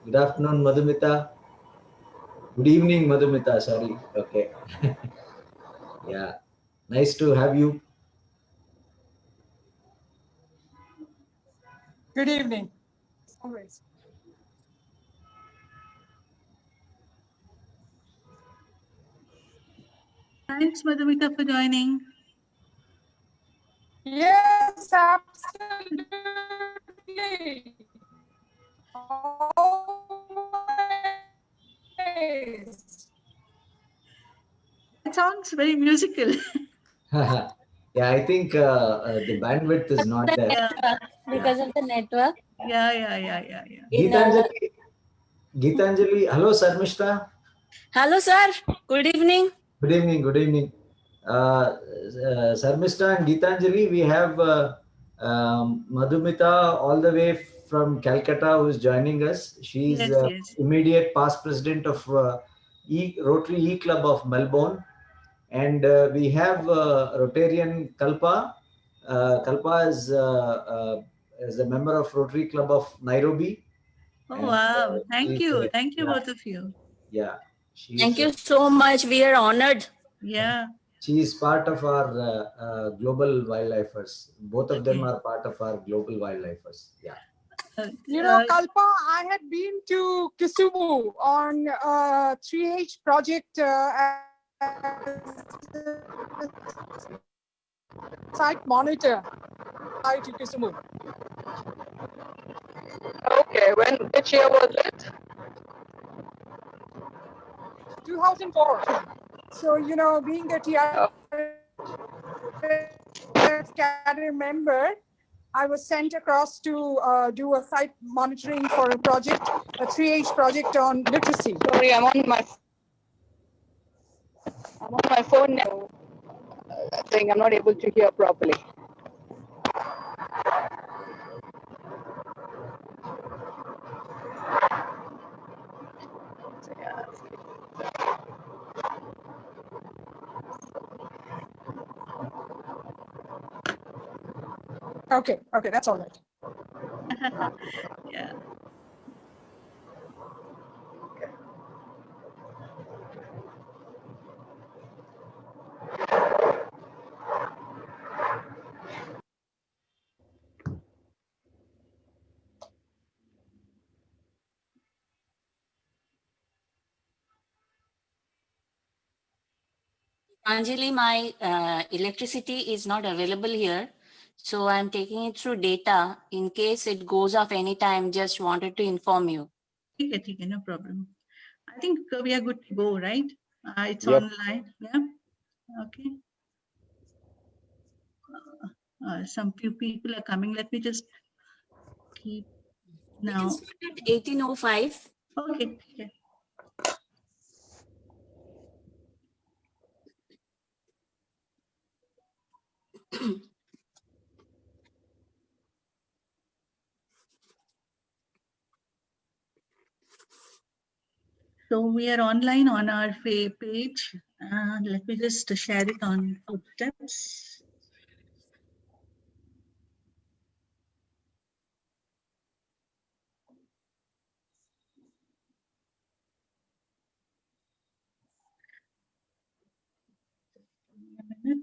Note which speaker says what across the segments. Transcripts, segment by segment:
Speaker 1: Good afternoon, Madhumita. Good evening, Madhumita. Sorry. Okay. Yeah. Nice to have you.
Speaker 2: Good evening. Always.
Speaker 3: Thanks, Madhumita, for joining.
Speaker 2: Yes, absolutely. Always.
Speaker 3: It sounds very musical.
Speaker 1: Yeah, I think the bandwidth is not there.
Speaker 4: Because of the network.
Speaker 3: Yeah.
Speaker 1: Geetanjali, Geetanjali, hello, Sarmishta.
Speaker 4: Hello, sir. Good evening.
Speaker 1: Good evening. Good evening. Sarmishta and Geetanjali, we have Madhumita all the way from Calcutta who is joining us. She is
Speaker 3: Yes.
Speaker 1: immediate past president of Rotary E Club of Melbourne. And we have Rotarian Kalpa. Kalpa is a member of Rotary Club of Nairobi.
Speaker 3: Oh,
Speaker 1: And,
Speaker 3: wow. Thank you.
Speaker 1: yeah,
Speaker 3: Both of you.
Speaker 1: Yeah.
Speaker 4: Thank you so much. We are honored.
Speaker 3: Yeah.
Speaker 1: She is part of our global wildlifers. Both of them are part of our global wildlifers. Yeah.
Speaker 2: You know, Kalpa, I had been to Kisumu on 3H project site monitor. Hi to Kisumu.
Speaker 5: Okay, which year was it?
Speaker 2: 2004. So, you know, being a TRF cadre member, I was sent across to do a site monitoring for a project, a 3H project on literacy.
Speaker 5: Sorry, I'm on my phone now. I think I'm not able to hear properly.
Speaker 2: Okay, that's all right.
Speaker 3: Yeah.
Speaker 4: Anjali, my electricity is not available here. So I'm taking it through data. In case it goes off anytime, just wanted to inform you.
Speaker 3: Okay, no problem. I think we are good to go, right? It's
Speaker 1: Yep.
Speaker 3: online. Yeah. Okay. Some few people are coming. Let me just keep now.
Speaker 4: We can start at 18:05.
Speaker 3: Okay. So we are online on our page. Let me just share it on Footsteps. A minute.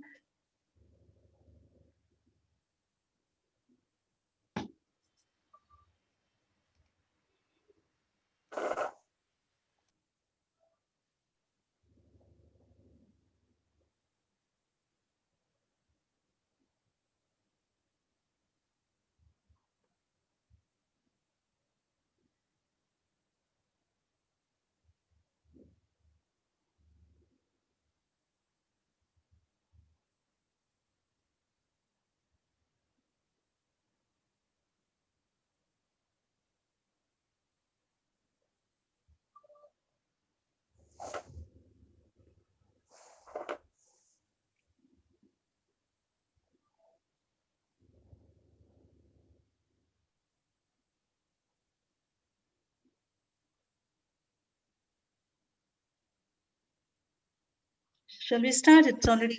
Speaker 3: Shall we start? It's already.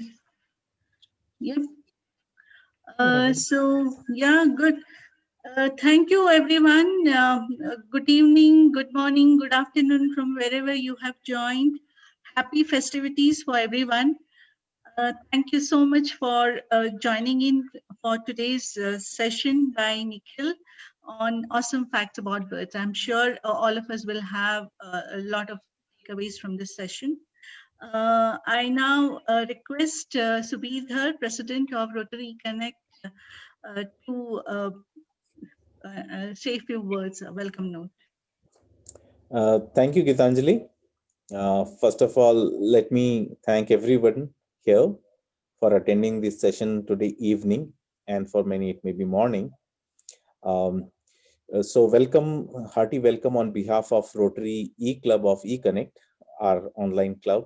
Speaker 3: Yep. So yeah, good. Thank you, everyone. Good evening, good morning, good afternoon from wherever you have joined. Happy festivities for everyone. Thank you so much for joining in for today's session by Nikhil on awesome facts about birds. I'm sure all of us will have a lot of takeaways from this session. I now request Subidhar, President of Rotary Connect, to say a few words. Welcome note.
Speaker 6: Thank you, Gitanjali. First of all, let me thank everyone here for attending this session today evening, and for many it may be morning. So welcome, hearty welcome on behalf of Rotary E-Club of eConnect, our online club,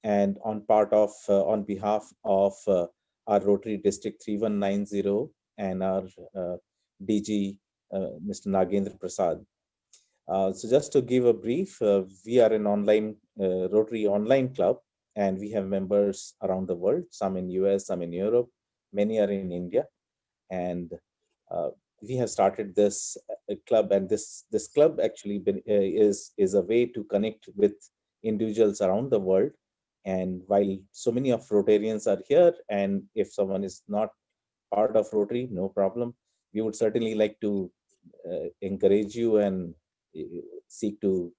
Speaker 6: and on behalf of our Rotary District 3190 and our DG, Mr. Nagendra Prasad. So just to give a brief, we are an online Rotary online club, and we have members around the world, some in US, some in Europe, many are in India. And we have started this club, and this club actually is a way to connect with individuals around the world. And while so many of Rotarians are here, and if someone is not part of Rotary, no problem. We would certainly like to encourage you and seek to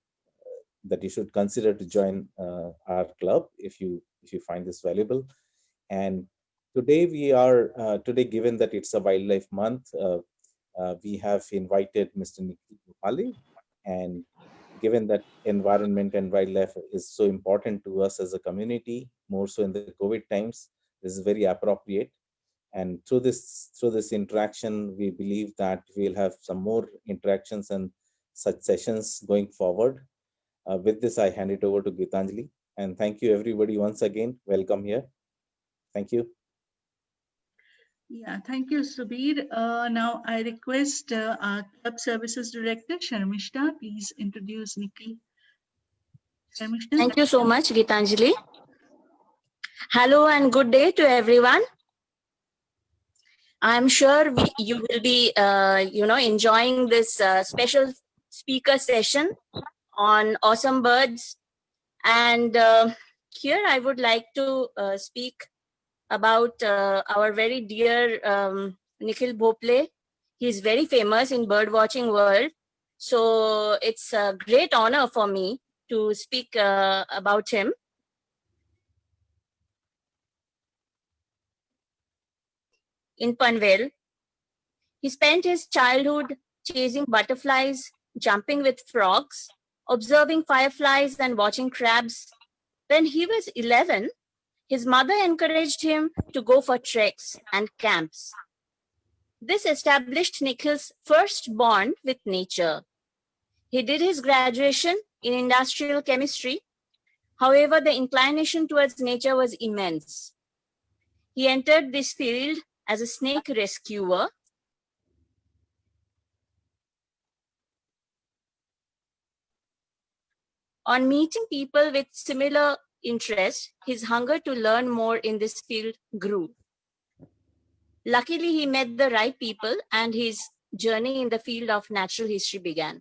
Speaker 6: that you should consider to join our club if you find this valuable. And today we are given that it's a wildlife month, we have invited Mr. Nikhil Bhopale, and given that environment and wildlife is so important to us as a community, more so in the COVID times, this is very appropriate. And through this interaction, we believe that we'll have some more interactions and such sessions going forward. With this, I hand it over to Gitanjali. And thank you, everybody, once again. Welcome here. Thank you.
Speaker 3: Yeah, thank you, Subir. Now I request our Club Services Director, Sharmishta, please introduce Nikhil. Sharmishta.
Speaker 4: Thank you so much, Gitanjali. Hello and good day to everyone. I'm sure you will be, enjoying this special speaker session on awesome birds. And here I would like to speak about our very dear Nikhil Bhopale. He's very famous in bird watching world. So it's a great honor for me to speak about him. In Panvel, he spent his childhood chasing butterflies, jumping with frogs, observing fireflies and watching crabs. When he was 11, his mother encouraged him to go for treks and camps. This established Nikhil's first bond with nature. He did his graduation in industrial chemistry. However, the inclination towards nature was immense. He entered this field as a snake rescuer. On meeting people with similar interests, his hunger to learn more in this field grew. Luckily, he met the right people and his journey in the field of natural history began.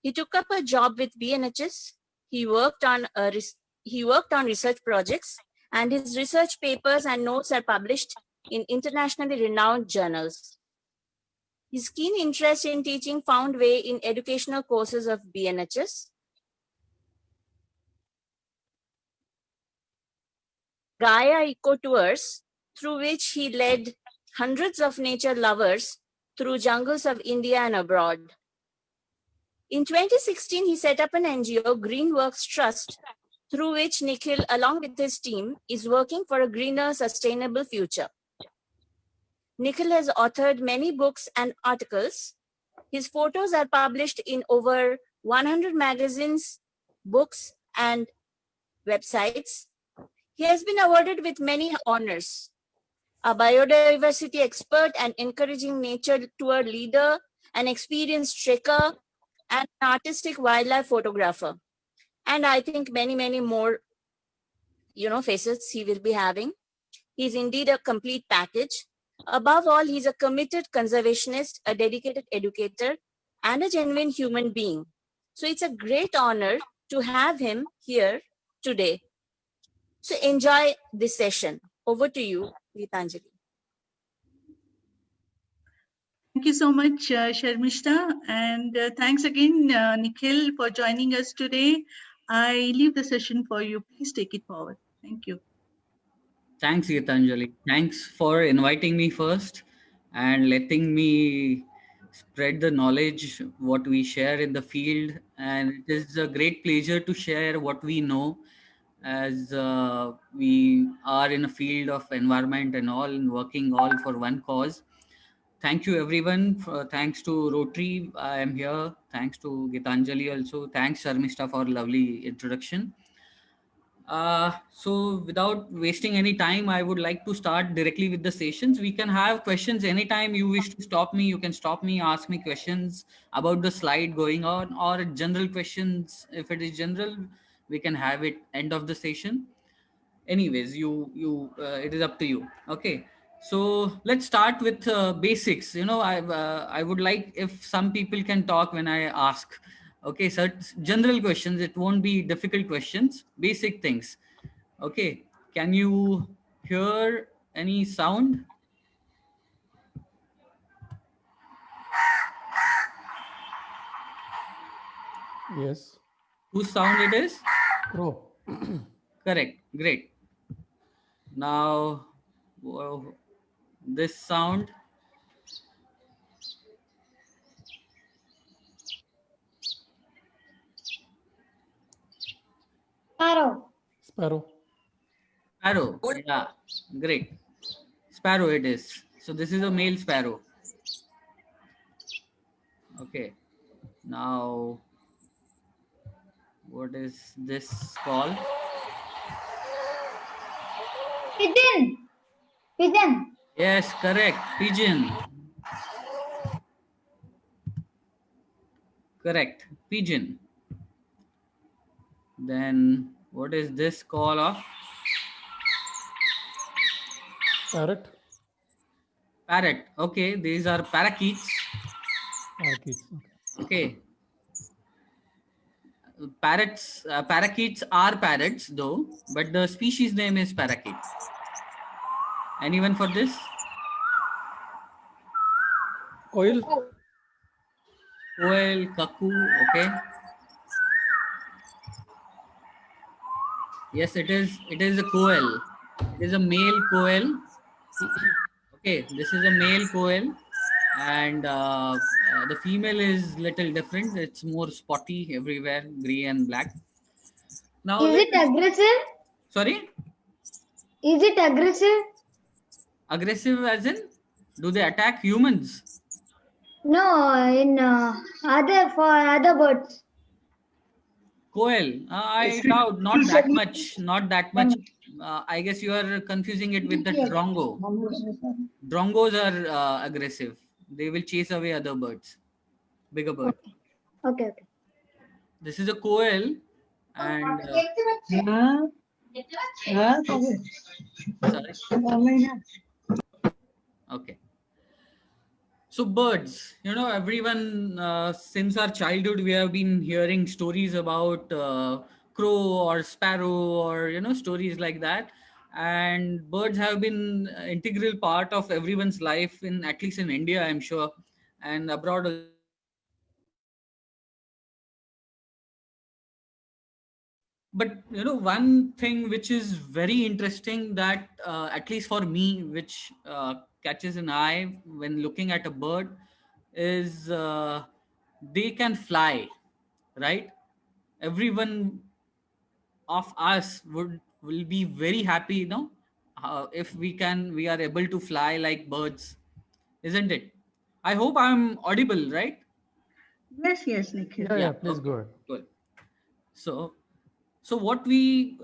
Speaker 4: He took up a job with BNHS. He worked on research projects, and his research papers and notes are published in internationally renowned journals. His keen interest in teaching found way in educational courses of BNHS. Gaia Eco Tours, through which he led hundreds of nature lovers through jungles of India and abroad. In 2016, he set up an NGO, Greenworks Trust, through which Nikhil, along with his team, is working for a greener, sustainable future. Nikhil has authored many books and articles. His photos are published in over 100 magazines, books, and websites. He has been awarded with many honors: a biodiversity expert, an encouraging nature tour leader, an experienced trekker, and an artistic wildlife photographer. And I think many, many more, facets he will be having. He's indeed a complete package. Above all, he's a committed conservationist, a dedicated educator, and a genuine human being. So it's a great honor to have him here today. So enjoy this session. Over to you, Geetanjali.
Speaker 3: Thank you so much, Sharmishta. And thanks again, Nikhil, for joining us today. I leave the session for you. Please take it forward. Thank you.
Speaker 7: Thanks, Geetanjali. Thanks for inviting me first and letting me spread the knowledge, what we share in the field. And it is a great pleasure to share what we know, as we are in a field of environment and all, and working all for one cause. Thank you, everyone. Thanks to Rotary, I am here. Thanks to Geetanjali also. Thanks, Sharmishta, for lovely introduction. So without wasting any time, I would like to start directly with the sessions. We can have questions anytime you wish to stop me. You can stop me, ask me questions about the slide going on, or general questions. If it is general, we can have it end of the session. Anyways, it is up to you. Okay. So let's start with basics. I would like if some people can talk when I ask. Okay, so it's general questions. It won't be difficult questions. Basic things. Okay, can you hear any sound?
Speaker 8: Yes.
Speaker 7: Whose sound it is?
Speaker 8: Crow.
Speaker 7: Correct. Great. Now, this sound.
Speaker 9: Sparrow.
Speaker 8: Sparrow.
Speaker 7: Sparrow. Yeah, great. Sparrow it is. So this is a male sparrow. Okay. Now, what is this called?
Speaker 9: Pigeon. Pigeon.
Speaker 7: Yes, correct. Pigeon. Correct. Pigeon. Then what is this call of?
Speaker 8: Parrot.
Speaker 7: Parrot. Okay, these are parakeets.
Speaker 8: Parakeets.
Speaker 7: Okay. Parakeets are parrots though, but the species name is parakeet. Anyone for this?
Speaker 8: Quail.
Speaker 7: Quail, cuckoo. Okay. Yes, it is. It is a quail. It is a male quail. Okay, this is a male quail, and the female is little different. It's more spotty everywhere, gray and black. Now,
Speaker 9: is it aggressive?
Speaker 7: Sorry?
Speaker 9: Is it aggressive?
Speaker 7: Aggressive as in? Do they attack humans?
Speaker 9: No, in for other birds.
Speaker 7: Quail. I doubt not that much. Not that much. I guess you are confusing it with the drongo. Drongos are aggressive. They will chase away other birds, bigger birds.
Speaker 9: Okay.
Speaker 7: This is a quail, and sorry. Okay. So birds, everyone, since our childhood, we have been hearing stories about crow or sparrow or, stories like that. And birds have been an integral part of everyone's life, at least in India, I'm sure, and abroad. But, one thing which is very interesting that, at least for me, which catches an eye when looking at a bird is they can fly, right? Everyone of us will be very happy, if we are able to fly like birds, isn't it? I hope I'm audible, right?
Speaker 3: Yes, Nikhil.
Speaker 8: Yeah, please
Speaker 7: okay.
Speaker 8: go ahead.
Speaker 7: Good. So what we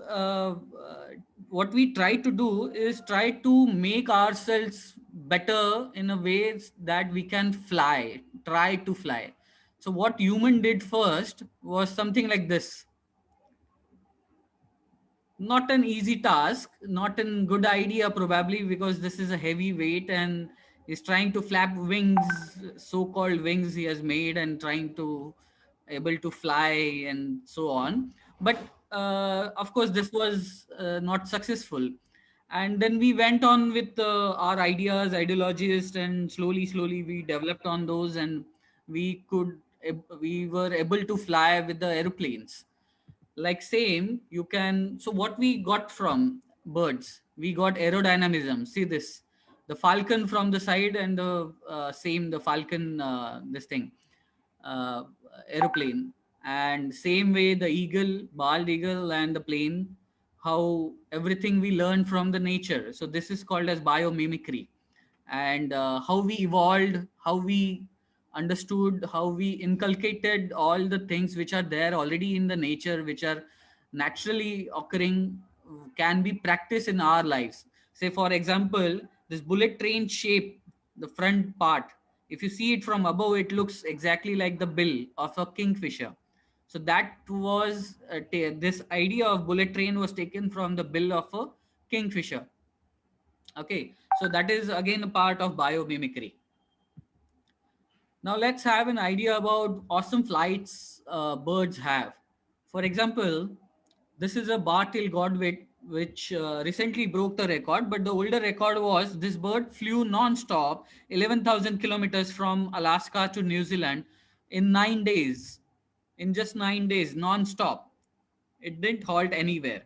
Speaker 7: try to do is try to make ourselves better in a way that we can try to fly. So what human did first was something like this. not an easy task, not a good idea probably, because this is a heavy weight and he's trying to flap wings, so-called wings he has made, and trying to able to fly and so on. But of course this was not successful. And then we went on with our ideas, ideologies, and slowly we developed on those, and we were able to fly with the airplanes. Like same, you can, so what we got from birds, we got aerodynamism. See this, the falcon from the side, and the same, the falcon, this thing, uh, aeroplane. And same way the eagle, bald eagle, and the plane, how everything we learn from the nature. So this is called as biomimicry. And how we evolved, how we understood, how we inculcated all the things which are there already in the nature, which are naturally occurring, can be practiced in our lives. Say for example, this bullet train shape, the front part, if you see it from above, it looks exactly like the bill of a kingfisher. So that was this idea of bullet train was taken from the bill of a kingfisher. Okay, so that is again a part of biomimicry. Now let's have an idea about awesome flights birds have. For example, this is a bar-tailed godwit which recently broke the record, but the older record was this bird flew non-stop 11,000 kilometers from Alaska to New Zealand in 9 days. In just 9 days, non-stop. It didn't halt anywhere.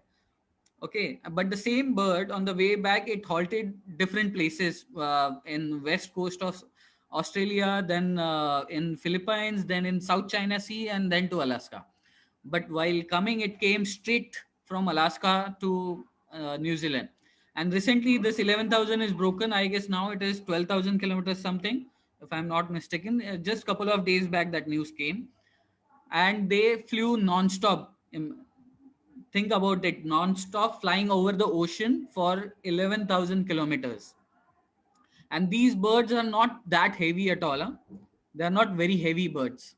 Speaker 7: Okay, but the same bird on the way back, it halted different places in west coast of Australia, then in Philippines, then in South China Sea, and then to Alaska. But while coming, it came straight from Alaska to New Zealand. And recently, this 11,000 is broken. I guess now it is 12,000 kilometers something, if I'm not mistaken. Just a couple of days back, that news came, and they flew non-stop. Think about it, non-stop flying over the ocean for 11,000 kilometers. And these birds are not that heavy at all. Huh? They are not very heavy birds.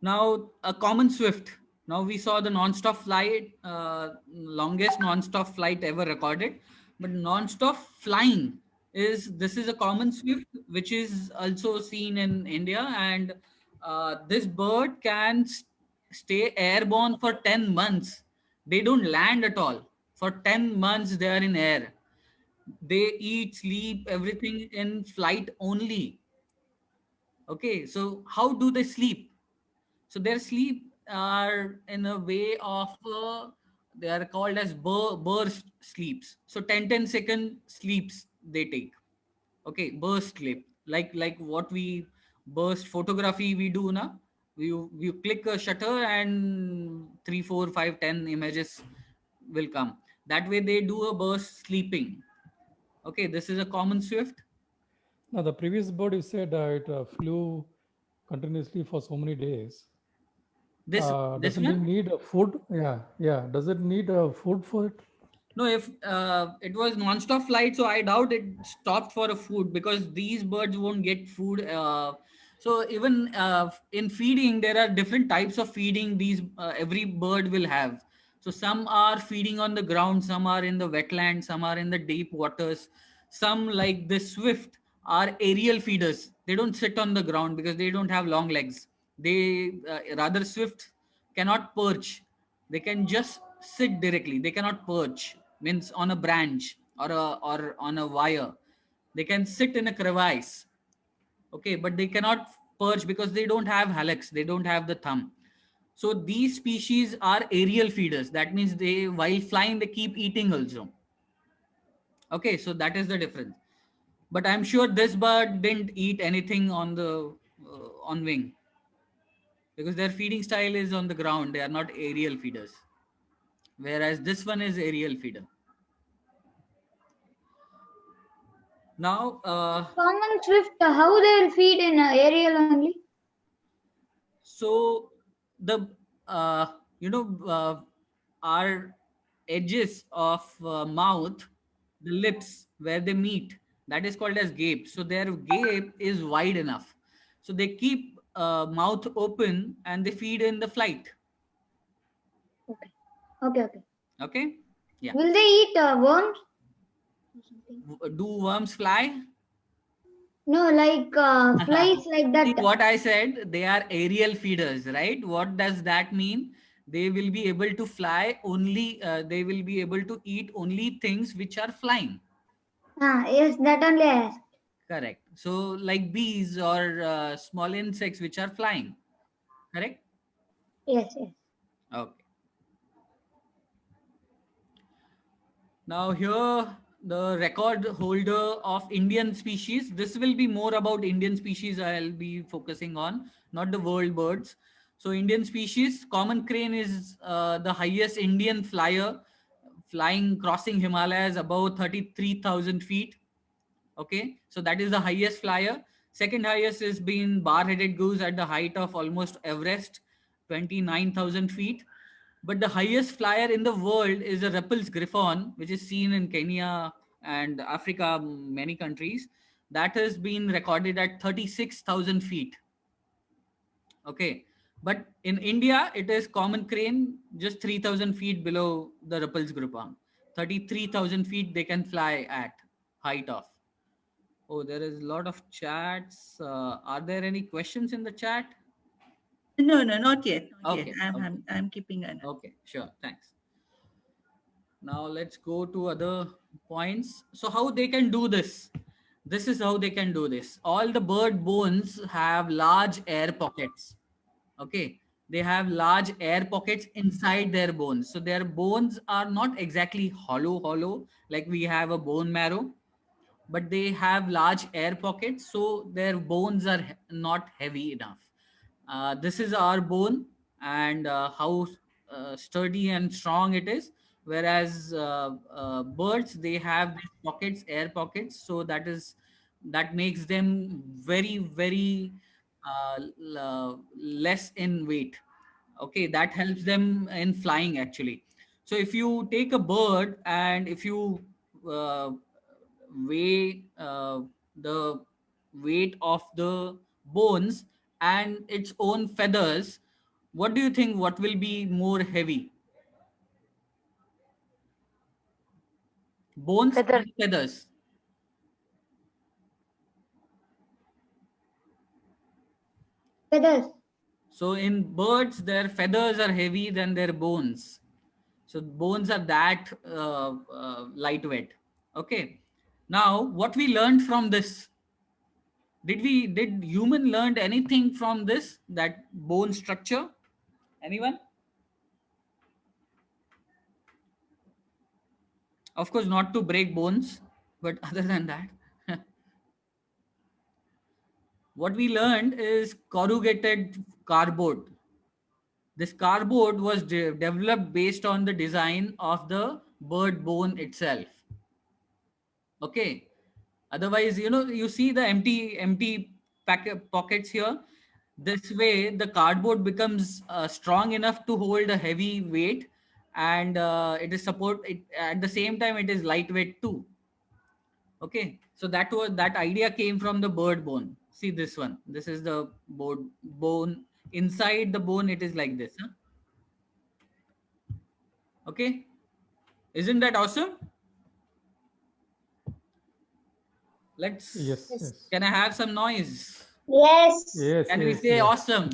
Speaker 7: Now, a common swift. Now we saw the non-stop flight, longest non-stop flight ever recorded. But non-stop flying this is a common swift, which is also seen in India. And this bird can stay airborne for 10 months. They don't land at all. For 10 months, they are in air. They eat, sleep, everything in flight only. Okay, so how do they sleep? So their sleep are in a way of, they are called as burst sleeps. So 10-10 second sleeps they take. Okay, burst sleep, like what we burst photography we do now. You click a shutter and 3, 4, 5, 10 images will come. That way they do a burst sleeping. Okay, this is a common swift.
Speaker 8: Now, the previous bird you said it flew continuously for so many days.
Speaker 7: This
Speaker 8: Doesn't it
Speaker 7: one?
Speaker 8: need food? Yeah. Does it need food for it?
Speaker 7: No, if it was non-stop flight, so I doubt it stopped for a food, because these birds won't get food. So even in feeding, there are different types of feeding these every bird will have. So some are feeding on the ground, some are in the wetland, some are in the deep waters. Some, like the swift, are aerial feeders. They don't sit on the ground because they don't have long legs. They rather swift cannot perch. They can just sit directly. They cannot perch, means on a branch or on a wire. They can sit in a crevice. Okay, but they cannot perch because they don't have hallux. They don't have the thumb. So these species are aerial feeders. That means they, while flying, they keep eating also. Okay, so that is the difference. But I'm sure this bird didn't eat anything on the on wing, because their feeding style is on the ground. They are not aerial feeders, whereas this one is aerial feeder. Now,
Speaker 9: Common swift, how they will feed in aerial only?
Speaker 7: so the our edges of mouth, the lips where they meet, that is called as gape. So their gape is wide enough, so they keep mouth open and they feed in the flight.
Speaker 9: Okay. Okay, okay.
Speaker 7: Okay. Yeah.
Speaker 9: Will they eat worms?
Speaker 7: Do worms fly?
Speaker 9: No, like flies like
Speaker 7: See
Speaker 9: that.
Speaker 7: what I said, they are aerial feeders, right? What does that mean? They will be able to fly only, they will be able to eat only things which are flying.
Speaker 9: Yes, that only I asked.
Speaker 7: Correct. So like bees or small insects which are flying. Correct?
Speaker 9: Yes, yes.
Speaker 7: Okay. Now here, the record holder of Indian species. This will be more about Indian species I'll be focusing on, not the world birds. So Indian species, common crane is the highest Indian flyer, flying, crossing Himalayas above 33,000 feet. Okay, so that is the highest flyer. Second highest is being bar-headed goose at the height of almost Everest, 29,000 feet. But the highest flyer in the world is the Rappel's Griffon, which is seen in Kenya and Africa, many countries. That has been recorded at 36,000 feet. Okay, but in India, it is common crane, just 3,000 feet below the Rappel's Griffon. 33,000 feet they can fly at height of. Oh, there is a lot of chats. Are there any questions in the chat?
Speaker 3: No, no, not yet. Not
Speaker 7: Okay.
Speaker 3: yet. I'm keeping an eye.
Speaker 7: Okay, sure. Thanks. Now let's go to other points. So how they can do this? This is how they can do this. All the bird bones have large air pockets. Okay. They have large air pockets inside their bones. So their bones are not exactly hollow, like we have a bone marrow, but they have large air pockets, so their bones are not heavy enough. This is our bone, and how sturdy and strong it is. Whereas birds, they have these pockets, air pockets, so that makes them very less in weight. Okay, that helps them in flying actually. So if you take a bird and if you uh, weigh the weight of the bones and its own feathers, what do you think, what will be more heavy, bones
Speaker 5: Feather.
Speaker 7: or feathers?
Speaker 9: Feathers.
Speaker 7: So in birds, their feathers are heavy than their bones. So bones are that lightweight. Okay. Now, what we learned from this? Did human learned anything from this? That bone structure? Anyone? Of course, not to break bones, but other than that, what we learned is corrugated cardboard. This cardboard was developed based on the design of the bird bone itself. Okay. Otherwise, you see the empty pockets here. This way, the cardboard becomes strong enough to hold a heavy weight, and it is support. It at the same time, it is lightweight too. Okay, so that idea came from the bird bone. See this one. This is the bone. Inside the bone, it is like this. Huh? Okay, isn't that awesome? Let's.
Speaker 8: Yes, yes.
Speaker 7: Can I have some noise?
Speaker 9: Yes.
Speaker 8: Yes,
Speaker 7: Can we
Speaker 8: yes,
Speaker 7: say
Speaker 8: yes.
Speaker 7: awesome?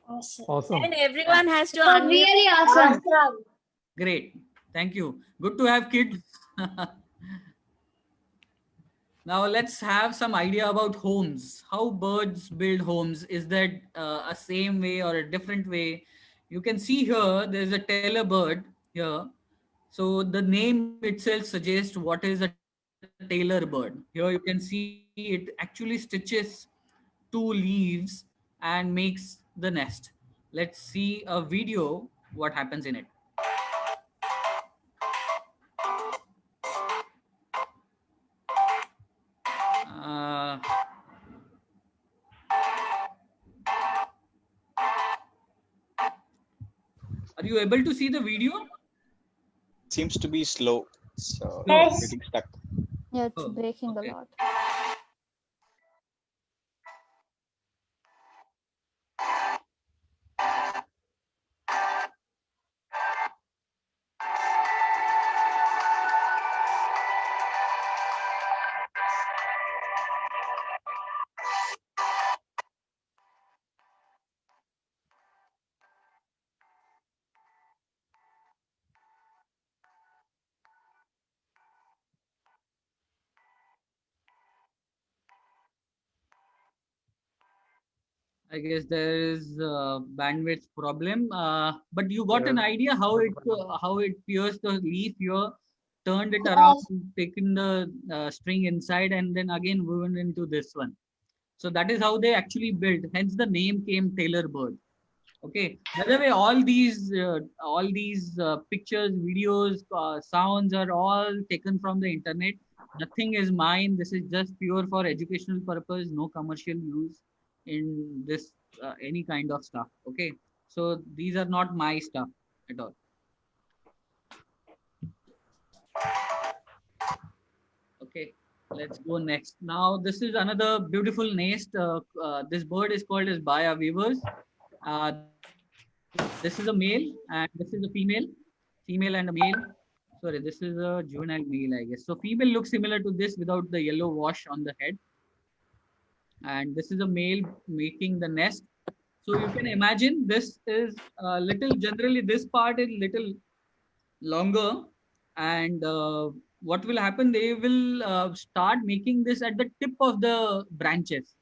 Speaker 8: Awesome.
Speaker 4: And everyone has to
Speaker 9: It was
Speaker 4: unmute.
Speaker 9: really awesome.
Speaker 7: Great. Thank you. Good to have kids. Now let's have some idea about homes. How birds build homes. Is that a same way or a different way? You can see here, there's a tailor bird here. So the name itself suggests what is a tailor bird. Here you can see it actually stitches two leaves and makes the nest. Let's see a video, what happens in it. Uh, are you able to see the video?
Speaker 10: Seems to be slow, so
Speaker 9: Yes.
Speaker 10: getting stuck.
Speaker 11: Yeah, it's
Speaker 7: Oh,
Speaker 11: breaking
Speaker 7: okay.
Speaker 11: a lot.
Speaker 7: I guess there is a bandwidth problem, but you got an idea how it pierced the leaf here, turned it around, taken the string inside, and then again woven into this one. So that is how they actually built. Hence the name came Tailor Bird. Okay. By the way, all these pictures, videos, sounds are all taken from the internet. Nothing is mine. This is just pure for educational purpose. No commercial use in this any kind of stuff. Okay. So these are not my stuff at all. Okay. Let's go next. Now this is another beautiful nest. This bird is called as Baya Weavers. This is a male and this is a female and a male. Sorry, this is a juvenile male, I guess. So female looks similar to this without the yellow wash on the head. And this is a male making the nest. So you can imagine this is a little, generally this part is little longer. And what will happen, they will start making this at the tip of the branches.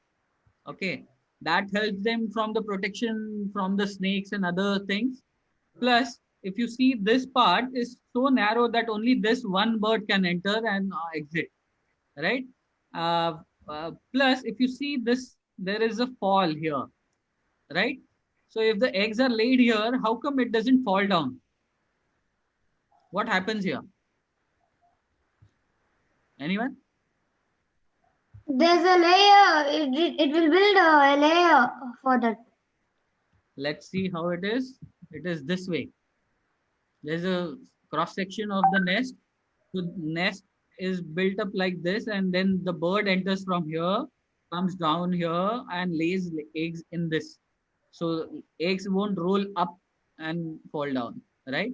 Speaker 7: Okay. That helps them from the protection from the snakes and other things. Plus, if you see this part is so narrow that only this one bird can enter and exit, right? Plus, if you see this, there is a fall here, right? So if the eggs are laid here, how come it doesn't fall down? What happens here? Anyone?
Speaker 9: There's a layer. It will build a layer for that.
Speaker 7: Let's see how it is. It is this way. There's a cross section of the nest. So nest is built up like this, and then the bird enters from here, comes down here, and lays eggs in this. So eggs won't roll up and fall down, right?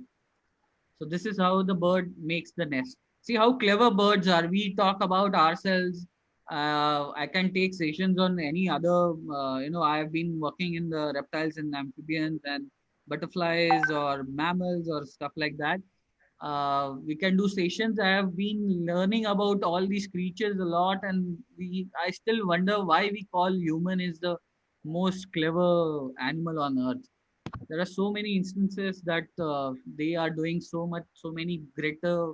Speaker 7: So this is how the bird makes the nest. See how clever birds are. We talk about ourselves. I can take sessions on any other, I have been working in the reptiles and amphibians and butterflies or mammals or stuff like that. We can do sessions. I have been learning about all these creatures a lot, and I still wonder why we call human is the most clever animal on earth. There are so many instances that they are doing so many greater,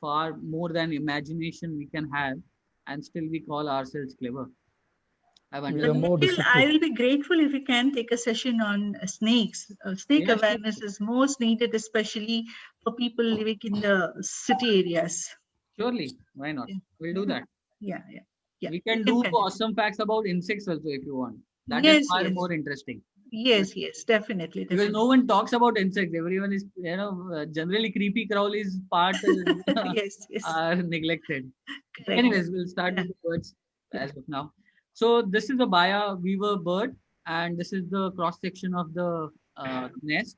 Speaker 7: far more than imagination we can have, and still we call ourselves clever. I wonder.
Speaker 8: They're more
Speaker 3: Nikhil, I
Speaker 8: deceptive.
Speaker 3: will be grateful if you can take a session on snakes. Snake
Speaker 7: Yeah, sure.
Speaker 3: awareness is most needed, especially for people living in the city areas.
Speaker 7: Surely, why not?
Speaker 3: Yeah.
Speaker 7: We'll do that.
Speaker 3: Yeah.
Speaker 7: We can
Speaker 3: You
Speaker 7: do
Speaker 3: continue.
Speaker 7: awesome facts about insects also if you want. That is
Speaker 3: Yes,
Speaker 7: far
Speaker 3: yes.
Speaker 7: more interesting.
Speaker 3: Yes, definitely.
Speaker 7: Because no one talks about insects. Everyone is, generally creepy crawlies part
Speaker 3: Yes.
Speaker 7: are neglected.
Speaker 3: Correct.
Speaker 7: Anyways, we'll start with the birds as of now. So this is a Baya weaver bird, and this is the cross section of the nest.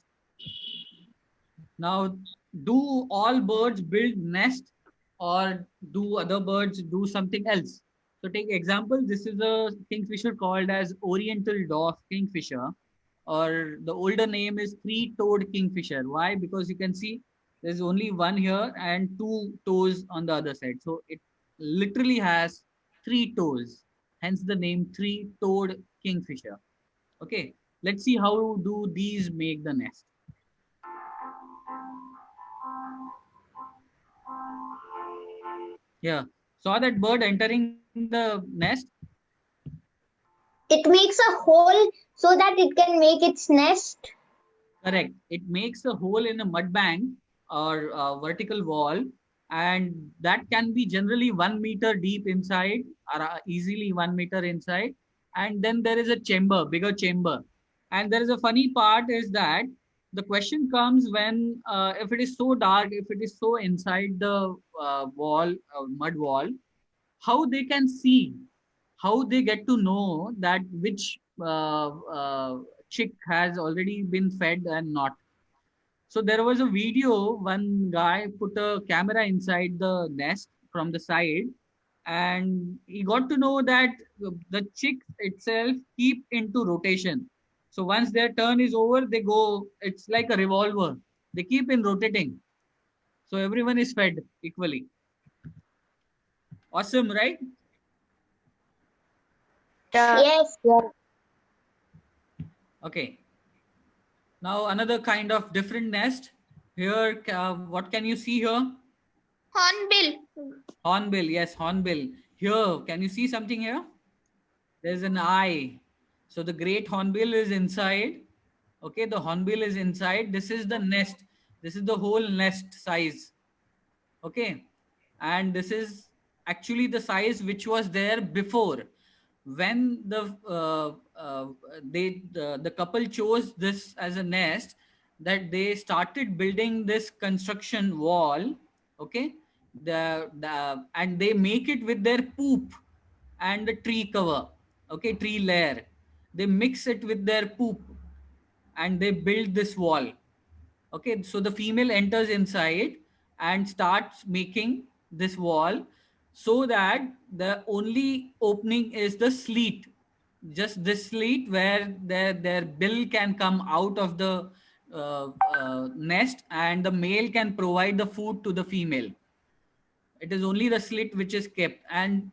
Speaker 7: Now, do all birds build nest, or do other birds do something else? So take example, this is a kingfisher called as Oriental Dwarf Kingfisher, or the older name is three-toed kingfisher. Why? Because you can see there's only one here and two toes on the other side. So it literally has three toes, hence the name three-toed kingfisher. Okay, let's see how do these make the nest. Yeah, saw that bird entering the nest?
Speaker 9: It makes a hole so that it can make its nest.
Speaker 7: Correct. It makes a hole in a mud bank or a vertical wall, and that can be generally 1 meter deep inside, or easily 1 meter inside. And then there is a chamber, bigger chamber. And there is a funny part is that the question comes when, if it is so dark, if it is so inside the wall, mud wall, how they can see, how they get to know that which chick has already been fed and not. So there was a video, one guy put a camera inside the nest from the side, and he got to know that the chicks itself keep into rotation. So once their turn is over, they go, it's like a revolver. They keep in rotating. So everyone is fed equally. Awesome, right?
Speaker 9: Yes.
Speaker 7: Okay. Now another kind of different nest. Here, what can you see here?
Speaker 9: Hornbill.
Speaker 7: Hornbill, yes, hornbill. Here, can you see something here? There's an eye. So the great hornbill is inside. Okay, the hornbill is inside. This is the nest. This is the whole nest size. Okay, and this is actually the size which was there before. When the couple chose this as a nest, that they started building this construction wall. Okay, and they make it with their poop and the tree cover. Okay, tree layer. They mix it with their poop and they build this wall. Okay, so the female enters inside and starts making this wall, so that the only opening is the slit, just this slit where their bill can come out of the nest, and the male can provide the food to the female. It is only the slit which is kept, and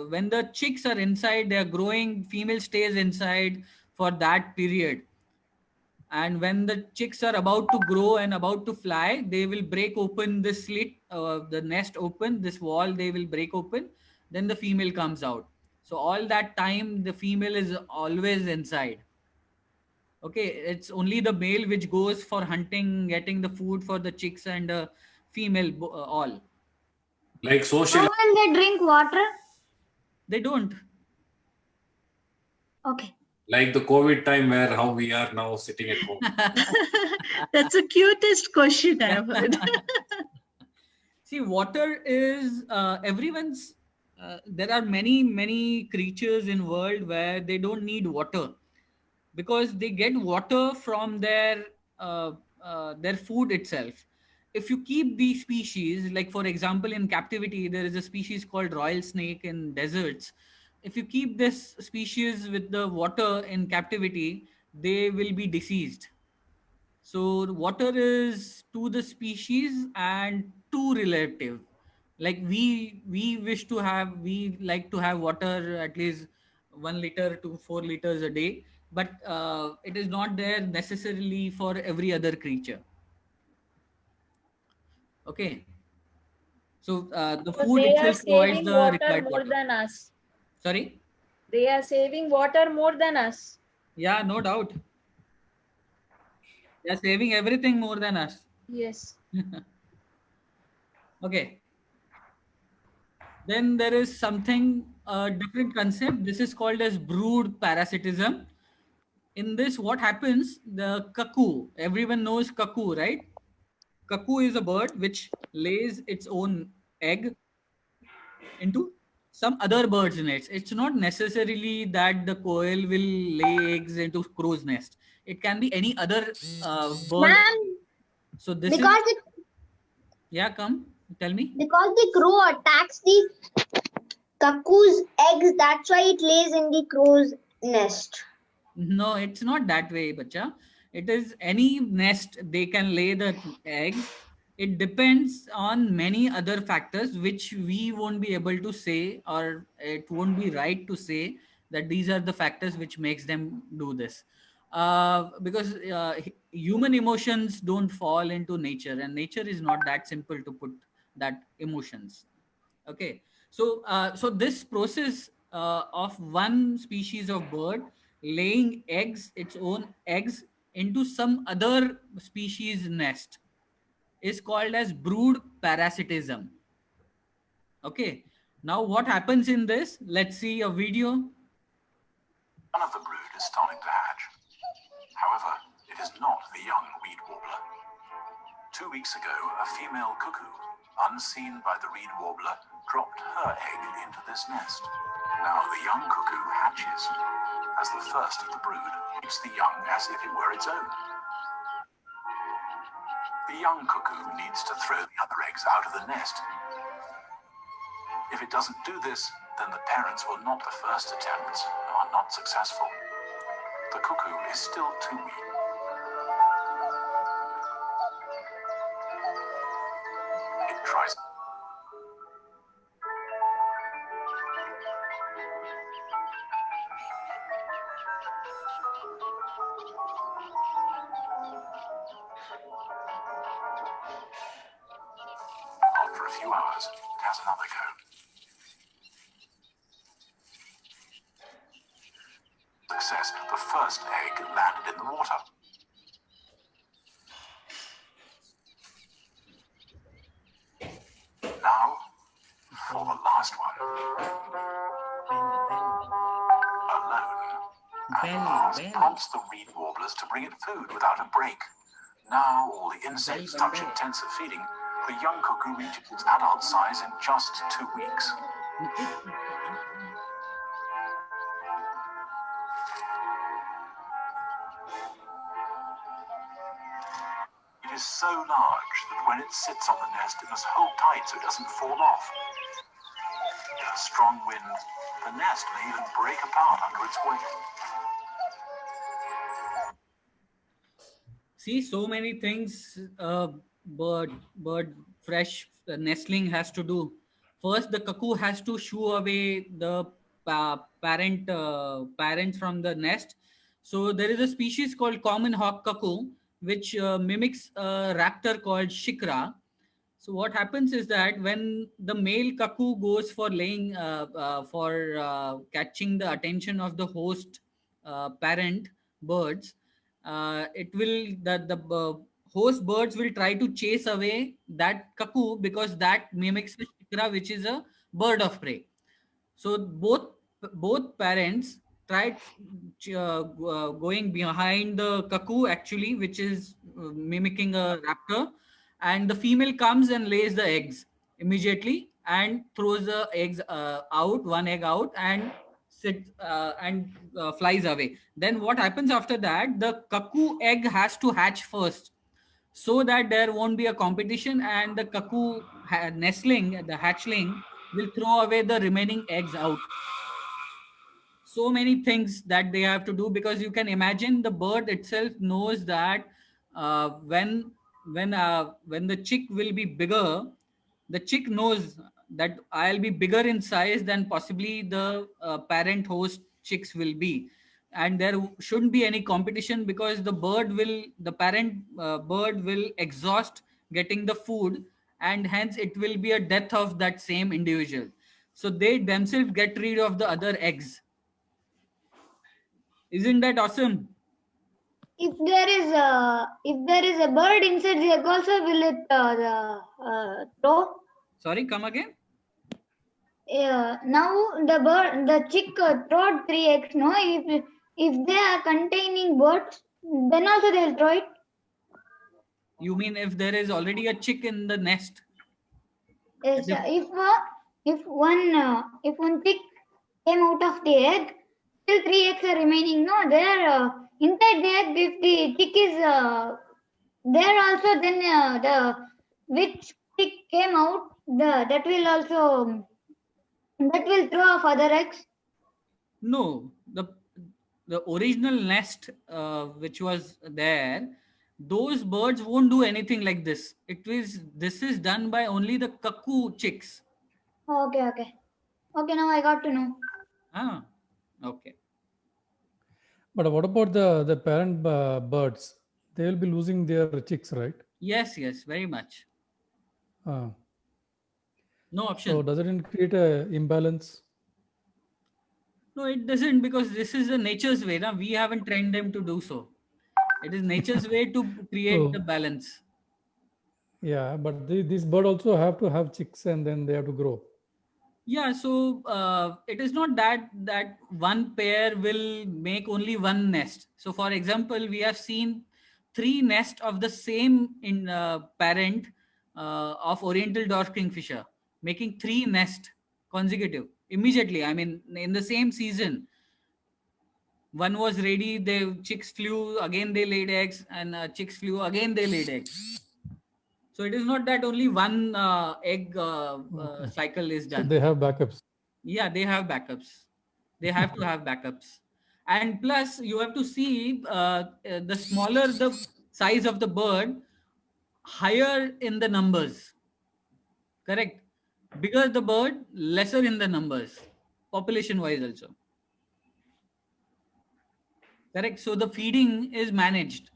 Speaker 7: when the chicks are inside, they are growing, female stays inside for that period. And when the chicks are about to grow and about to fly, they will break open this slit, the nest open, this wall they will break open, then the female comes out. So all that time the female is always inside. Okay, it's only the male which goes for hunting, getting the food for the chicks, and female all.
Speaker 11: Like social.
Speaker 9: How will they drink water?
Speaker 7: They don't.
Speaker 9: Okay.
Speaker 11: Like the COVID time where how we are now sitting at home.
Speaker 3: That's the cutest question I've heard.
Speaker 7: See, water is everyone's. There are many creatures in world where they don't need water, because they get water from their food itself. If you keep these species, like for example, in captivity, there is a species called royal snake in deserts. If you keep this species with the water in captivity, they will be deceased. So water is to the species and too relative. Like we like to have water at least 1 liter to 4 liters a day, but it is not there necessarily for every other creature. Okay. So the
Speaker 12: So
Speaker 7: food
Speaker 12: they are
Speaker 7: itself provides
Speaker 12: saving
Speaker 7: the
Speaker 12: water
Speaker 7: required
Speaker 12: more
Speaker 7: water.
Speaker 12: than us.
Speaker 7: Sorry?
Speaker 12: They are saving water more than us.
Speaker 7: Yeah, no doubt. They are saving everything more than us.
Speaker 12: Yes.
Speaker 7: Okay. Then there is something, a different concept. This is called as brood parasitism. In this, what happens? The cuckoo, everyone knows cuckoo, right? Cuckoo is a bird which lays its own egg into some other bird's nest. It's not necessarily that the quail will lay eggs into crow's nest. It can be any other bird.
Speaker 9: Ma'am,
Speaker 7: So this
Speaker 9: because
Speaker 7: is... Yeah, come, tell me.
Speaker 9: because the crow attacks the cuckoo's eggs, that's why it lays in the crow's nest.
Speaker 7: No, it's not that way, bacha. It is any nest they can lay the eggs. It depends on many other factors which we won't be able to say, or it won't be right to say that these are the factors which makes them do this. Because human emotions don't fall into nature, and nature is not that simple to put that emotions. Okay, so so this process of one species of bird laying eggs, its own eggs, into some other species nest is called as brood parasitism. Okay, now what happens in this? Let's see a video.
Speaker 13: One of the brood is starting to hatch. However, it is not the young reed warbler. 2 weeks ago, a female cuckoo, unseen by the reed warbler, dropped her egg into this nest. Now the young cuckoo hatches. As the first of the brood, eats the young as if it were its own. The young cuckoo needs to throw the other eggs out of the nest. If it doesn't do this, then the parents will not the first attempts are not successful. The cuckoo is still too weak. It tries. a few hours, it has another go. Success, the first egg landed in the water. Now, for the last one. Alone. And the last prompts the reed warblers to bring it food without a break. Now all the insects touch intensive feeding. The young cuckoo reaches its adult size in just 2 weeks. It is so large that when it sits on the nest, it must hold tight so it doesn't fall off. In a strong wind, the nest may even break apart under its weight.
Speaker 7: See, so many things bird fresh nestling has to do. First, the cuckoo has to shoo away the parents from the nest. So there is a species called common hawk cuckoo, which mimics a raptor called shikra. So what happens is that when the male cuckoo goes for laying, catching the attention of the host parent birds, it will the host birds will try to chase away that cuckoo because that mimics the shikra, which is a bird of prey. So both parents tried going behind the cuckoo actually, which is mimicking a raptor, and the female comes and lays the eggs immediately and throws the eggs out, one egg out, and flies away. Then what happens after that? The cuckoo egg has to hatch first, so that there won't be a competition, and the cuckoo nestling, the hatchling, will throw away the remaining eggs out. So many things that they have to do, because you can imagine the bird itself knows that when the chick will be bigger, the chick knows that I'll be bigger in size than possibly the parent host chicks will be, and there shouldn't be any competition, because the parent bird will exhaust getting the food, and hence it will be a death of that same individual. So they themselves get rid of the other eggs. Isn't that awesome?
Speaker 9: If there is a bird inside the egg also, will it throw?
Speaker 7: Sorry, come again.
Speaker 9: Now the chick throwed 3 eggs. No, if they are containing birds, then also they will throw it.
Speaker 7: You mean if there is already a chick in the nest?
Speaker 9: Yes, if one chick came out of the egg, still 3 eggs are remaining. No, there inside the egg, if the chick is there also, then the which chick came out, that will throw off other eggs.
Speaker 7: No, the original nest which was there, those birds won't do anything like this. This is done by only the cuckoo chicks.
Speaker 9: Okay. Now I got to know.
Speaker 7: Okay.
Speaker 8: But what about the parent birds? They will be losing their chicks, right?
Speaker 7: Yes, very much. No option.
Speaker 8: So does it create a imbalance?
Speaker 7: No, it doesn't, because this is the nature's way. Now we haven't trained them to do so. It is nature's way to create the balance.
Speaker 8: Yeah, but this bird also have to have chicks, and then they have to grow.
Speaker 7: Yeah, so it is not that one pair will make only one nest. So for example, we have seen 3 nests of the same parent of Oriental dwarf kingfisher, making 3 nests consecutive immediately. I mean, in the same season. One was ready, the chicks flew, again they laid eggs, and chicks flew, again they laid eggs. So it is not that only one egg cycle is done.
Speaker 8: So they have backups.
Speaker 7: Yeah, they have backups. They have to have backups. And plus, you have to see the smaller the size of the bird, higher in the numbers. Correct? Bigger the bird, lesser in the numbers, population-wise also. Correct? So the feeding is managed.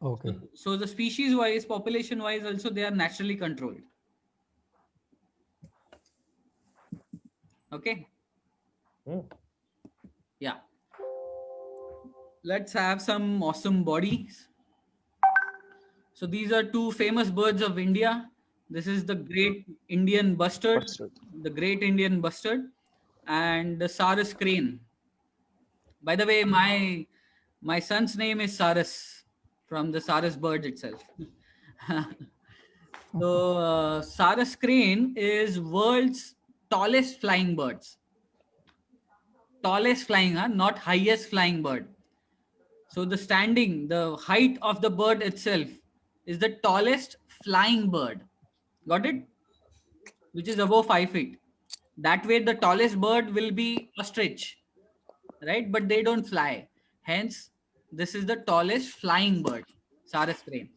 Speaker 8: Okay.
Speaker 7: So the species wise, population wise also they are naturally controlled. Okay. Yeah. Let's have some awesome bodies. So these are two famous birds of India. This is the great Indian bustard, the great Indian bustard, and the Sarus crane. By the way, my son's name is Sarus, from the Sarus bird itself. So Sarus crane is world's tallest flying birds. Tallest flying, not highest flying bird. So the height of the bird itself is the tallest flying bird. Got it? Which is above 5 feet. That way the tallest bird will be ostrich, right? But they don't fly. Hence, this is the tallest flying bird, Sarus crane.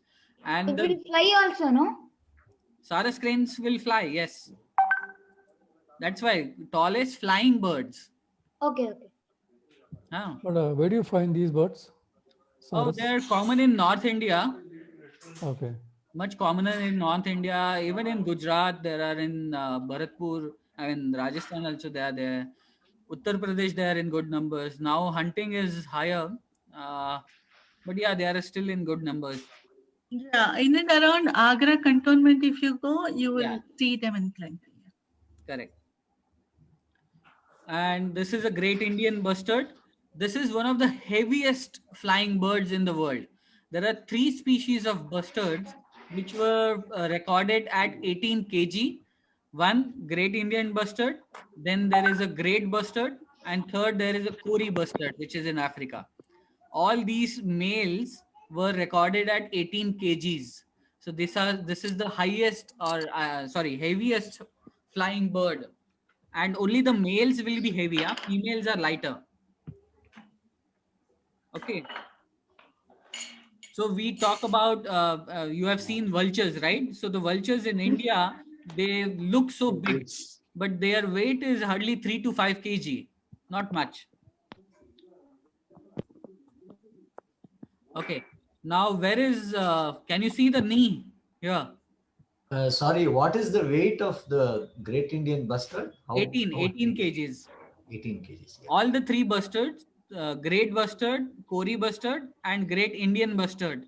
Speaker 7: And
Speaker 9: It will fly also, no?
Speaker 7: Sarus cranes will fly, yes. That's why tallest flying birds.
Speaker 9: Okay, okay.
Speaker 7: Huh.
Speaker 8: But where do you find these birds?
Speaker 7: Oh,
Speaker 8: Sarus?
Speaker 7: they're common in North India.
Speaker 8: Okay.
Speaker 7: Much commoner in North India, even in Gujarat, there are in Bharatpur, I mean Rajasthan also they are there. Uttar Pradesh they are in good numbers. Now hunting is higher, but yeah, they are still in good numbers.
Speaker 3: Yeah, in and around Agra cantonment, if you go, you will see them in plenty.
Speaker 7: Correct. And this is a great Indian bustard. This is one of the heaviest flying birds in the world. There are 3 species of bustards which were recorded at 18 kg. One, great Indian bustard. Then there is a great bustard. And third, there is a Kori bustard, which is in Africa. All these males were recorded at 18 kgs. So this is the highest or heaviest flying bird. And only the males will be heavy. Females are lighter. Okay. So we talk about, you have seen vultures, right? So the vultures in India, they look so big, but their weight is hardly 3 to 5 kg, not much. Okay. Now where is, can you see the knee here?
Speaker 1: Sorry, what is the weight of the Great Indian bustard?
Speaker 7: 18 kgs.
Speaker 1: 18 kgs. Yeah.
Speaker 7: All the 3 bustards, great bustard, Kori bustard, and great Indian bustard,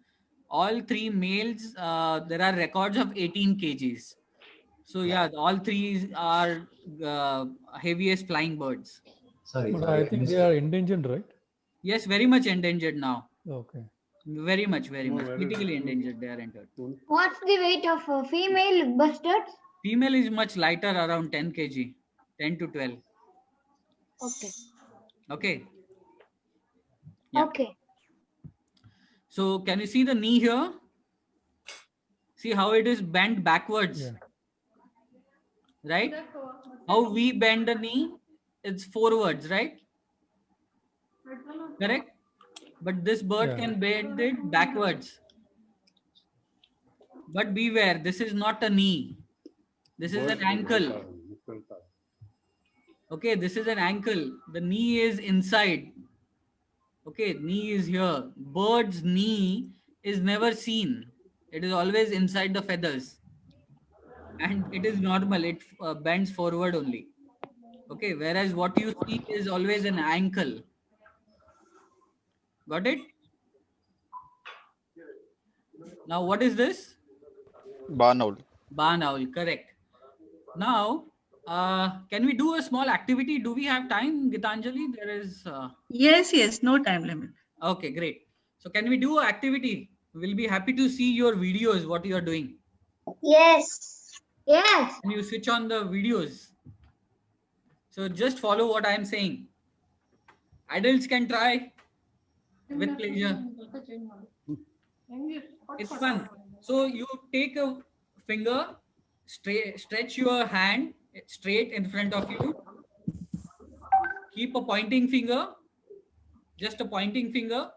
Speaker 7: all 3 males, there are records of 18 kgs. So yeah, all 3 are heaviest flying birds.
Speaker 1: Sorry.
Speaker 8: But I think they are endangered, right?
Speaker 7: Yes, very much endangered now.
Speaker 8: Okay.
Speaker 7: Very much. Critically endangered they are entered.
Speaker 9: What's the weight of female bustards?
Speaker 7: Female is much lighter, around 10 kg, 10 to 12.
Speaker 9: Okay.
Speaker 7: Okay. Yeah.
Speaker 9: Okay.
Speaker 7: So can you see the knee here? See how it is bent backwards.
Speaker 8: Yeah.
Speaker 7: Right? How we bend the knee, it's forwards, right? Correct? But this bird can bend it backwards. But beware, this is not a knee. This is an ankle. Okay, this is an ankle. The knee is inside. Okay, knee is here. Bird's knee is never seen. It is always inside the feathers. And it is normal. It bends forward only. Okay, whereas what you see is always an ankle. Got it? Now, what is this?
Speaker 10: Barn owl.
Speaker 7: Barn owl, correct. Now, can we do a small activity? Do we have time, Gitanjali? There is...
Speaker 3: Yes, no time limit.
Speaker 7: Okay, great. So can we do an activity? We'll be happy to see your videos, what you are doing.
Speaker 9: Yes. Yes.
Speaker 7: Can you switch on the videos? So just follow what I am saying. Adults can try with pleasure. It's fun. So you take a finger, stretch your hand straight in front of you. Keep a pointing finger, just a pointing finger,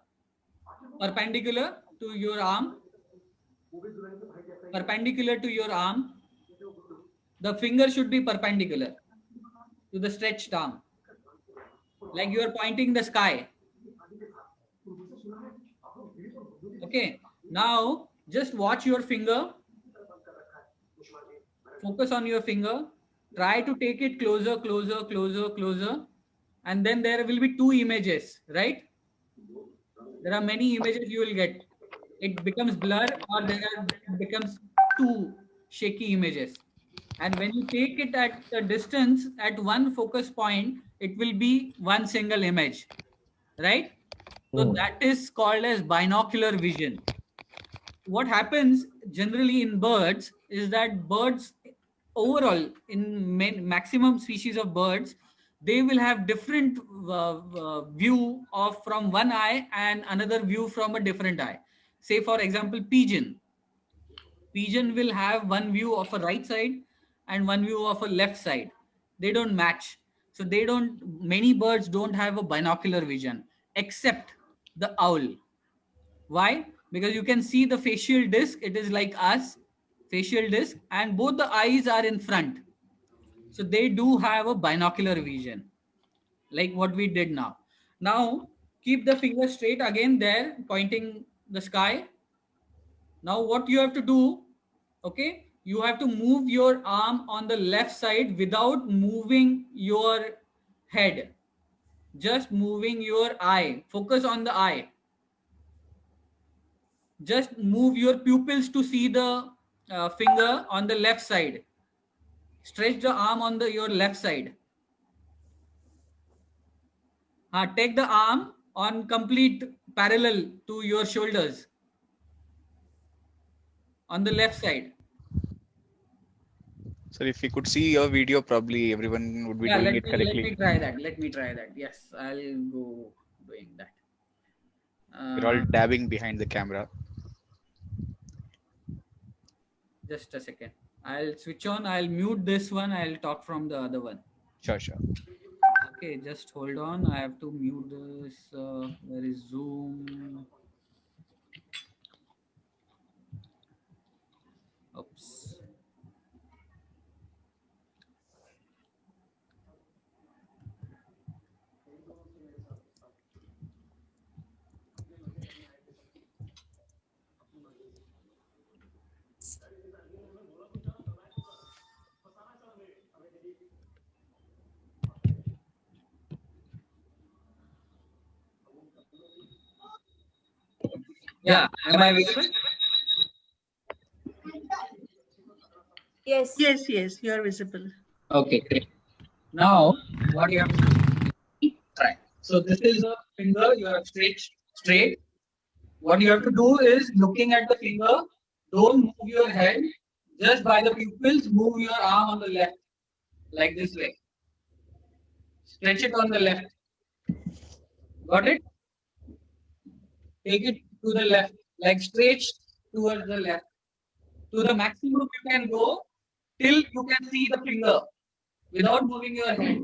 Speaker 7: perpendicular to your arm. Perpendicular to your arm. The finger should be perpendicular to the stretched arm. Like you are pointing the sky. Okay. Now, just watch your finger. Focus on your finger. Try to take it closer, closer, closer, closer. And then there will be two images, right? There are many images you will get. It becomes blur or it becomes two shaky images. And when you take it at a distance at one focus point, it will be one single image, right? So that is called as binocular vision. What happens generally in birds is that birds overall in maximum species of birds, they will have different view of from one eye and another view from a different eye. Say for example, pigeon will have one view of a right side and one view of a left side. They don't match. So many birds don't have a binocular vision except the owl. Why? Because you can see the facial disc, it is like us, facial disc, and both the eyes are in front. So they do have a binocular vision, like what we did now. Now, keep the finger straight again there, pointing the sky. Now, what you have to do, okay, you have to move your arm on the left side without moving your head. Just moving your eye. Focus on the eye. Just move your pupils to see the finger on the left side. Stretch the arm on your left side. Take the arm on complete parallel to your shoulders on the left side.
Speaker 10: So if we could see your video, probably everyone would be doing it correctly.
Speaker 7: Let me try that. Let me try that. Yes, I'll go doing that.
Speaker 10: We're all dabbing behind the camera.
Speaker 7: Just a second. I'll switch on. I'll mute this one. I'll talk from the other one.
Speaker 10: Sure, sure.
Speaker 7: Okay, just hold on. I have to mute this. Where is Zoom? Oops. Yeah, am I visible?
Speaker 12: Yes.
Speaker 3: Yes, you are visible.
Speaker 7: Okay, great. Now, what you have to do, try. So this is a finger, you have straight. What you have to do is looking at the finger, don't move your head, just by the pupils, move your arm on the left, like this way. Stretch it on the left. Got it? Take it to the left, like straight towards the left. To the maximum you can go till you can see the finger without moving your head.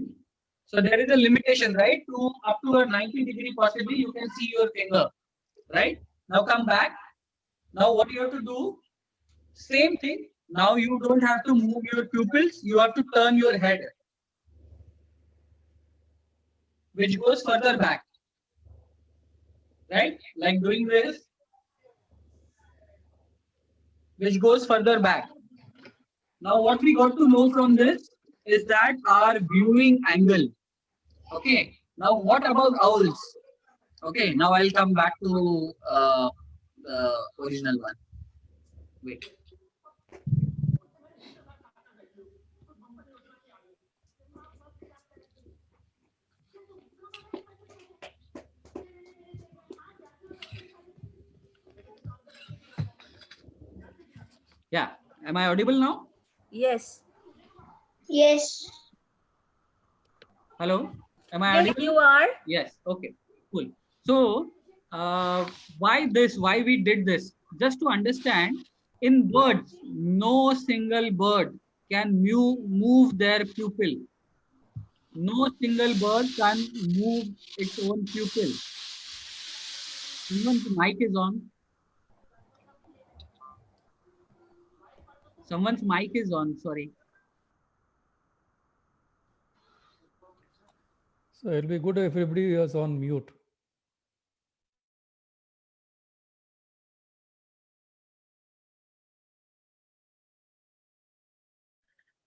Speaker 7: So there is a limitation, right? To up to a 90-degree possibly you can see your finger, right? Now come back. Now what you have to do, same thing. Now you don't have to move your pupils, you have to turn your head, which goes further back, right? Like doing this, which goes further back. Now what we got to know from this is that our viewing angle. Okay, now what about owls? Okay, now I'll come back to the original one. Wait. Yeah, am I audible now?
Speaker 12: Yes.
Speaker 9: Yes.
Speaker 7: Hello, am I
Speaker 12: Yes,
Speaker 7: audible?
Speaker 12: you are.
Speaker 7: Yes, okay, cool. So, why this? Why we did this? Just to understand, in birds, no single bird can move their pupil. No single bird can move its own pupil. Someone's mic is on. Someone's mic is on, sorry.
Speaker 8: So it'll be good if everybody is on mute.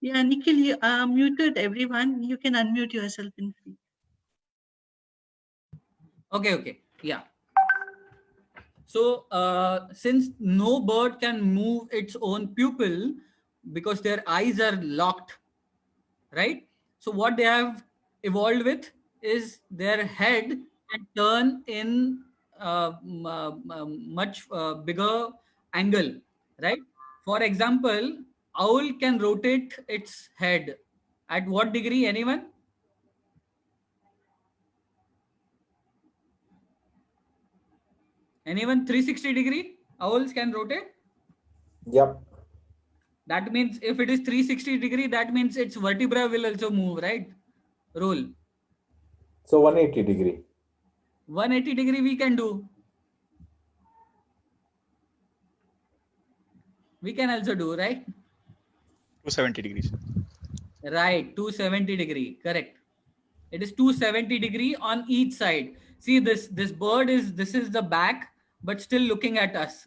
Speaker 3: Yeah, Nikhil, you muted everyone. You can unmute yourself and speak.
Speaker 7: Okay. Yeah. So since no bird can move its own pupil because their eyes are locked, right? So what they have evolved with is their head can turn in much bigger angle, right? For example, owl can rotate its head at what degree? Anyone? Anyone? 360 degree? Owls can rotate?
Speaker 6: Yep.
Speaker 7: That means if it is 360 degree, that means its vertebra will also move, right? Roll.
Speaker 6: So 180 degree.
Speaker 7: 180 degree we can do. We can also do, right?
Speaker 10: 270 degrees.
Speaker 7: Right, 270 degree, correct. It is 270 degree on each side. See this bird this is the back, but still looking at us.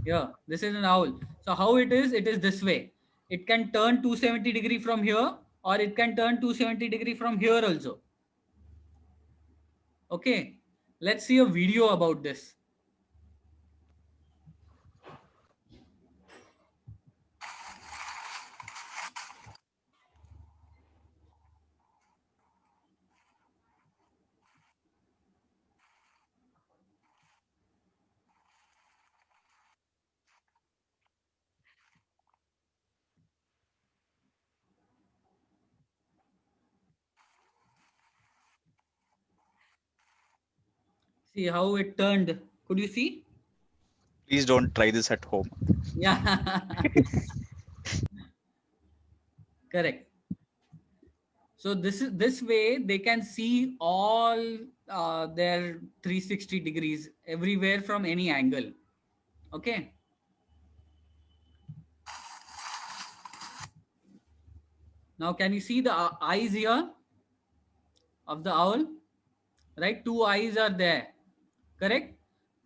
Speaker 7: Yeah, this is an owl. So how it is this way. It can turn 270 degree from here, or it can turn 270 degree from here also. Okay, let's see a video about this. See how it turned. Could you see?
Speaker 10: Please don't try this at home.
Speaker 7: Yeah. Correct. So this way they can see all their 360 degrees everywhere from any angle. Okay. Now can you see the eyes here of the owl? Right, 2 eyes are there. Correct.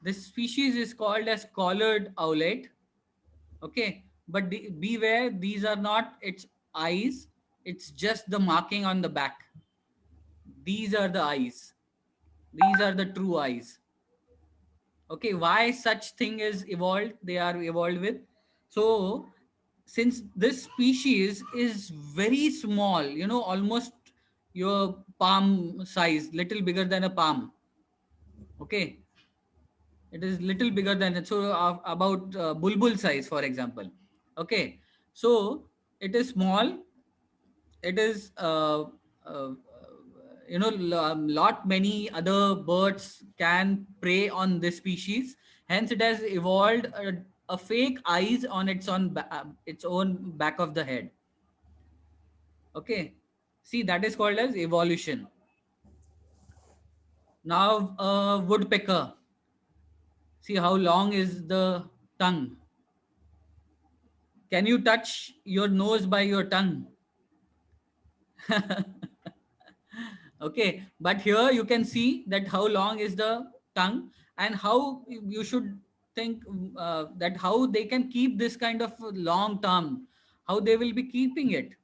Speaker 7: This species is called as collared owlet. Okay, but beware, these are not its eyes. It's just the marking on the back. These are the eyes. These are the true eyes. Okay, why such thing is evolved? They are evolved with. So since this species is very small, almost your palm size, little bigger than a palm. Okay, it is little bigger than it. So about bulbul size, for example. Okay, so it is small. It is lot many other birds can prey on this species. Hence it has evolved a fake eyes on its own back of the head. Okay, see, that is called as evolution. Now woodpecker, see how long is the tongue. Can you touch your nose by your tongue? Okay, but here you can see that how long is the tongue, and how you should think that how they can keep this kind of long tongue, how they will be keeping it.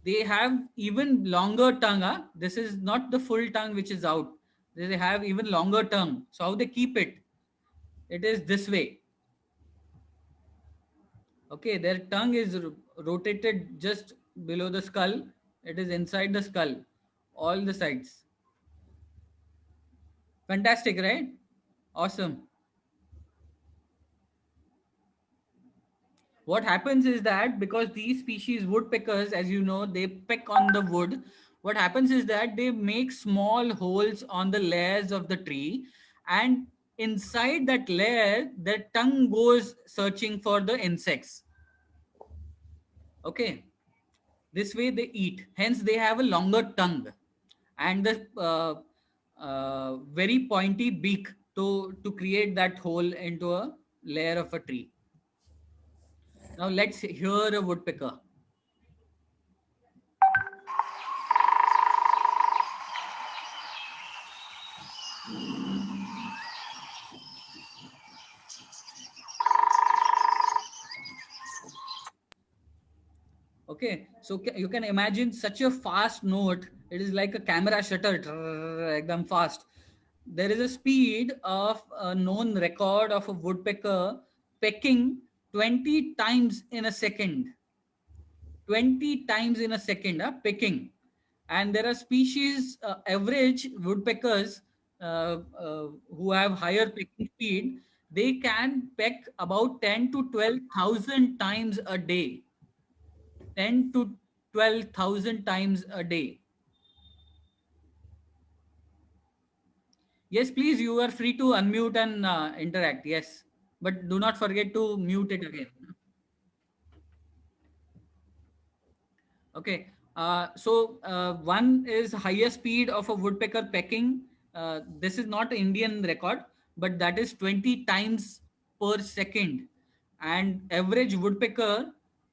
Speaker 7: They have even longer tongue. This is not the full tongue which is out. They have even longer tongue. So how they keep it? It is this way. Okay, their tongue is rotated just below the skull. It is inside the skull, all the sides. Fantastic, right? Awesome. What happens is that because these species, woodpeckers, as you know, they peck on the wood. What happens is that they make small holes on the layers of the tree, and inside that layer, their tongue goes searching for the insects. Okay. This way they eat. Hence, they have a longer tongue and the very pointy beak to create that hole into a layer of a tree. Now let's hear a woodpecker. Okay, so you can imagine such a fast note. It is like a camera shutter, ekdam fast. There is a speed of a known record of a woodpecker pecking 20 times in a second. 20 times in a second, pecking. And there are species, average woodpeckers who have higher pecking speed, they can peck about 10 to 12,000 times a day. 10 to 12,000 times a day. Yes, please, you are free to unmute and interact. Yes, but do not forget to mute it again. Okay, one is higher speed of a woodpecker pecking. This is not Indian record, but that is 20 times per second. And average woodpecker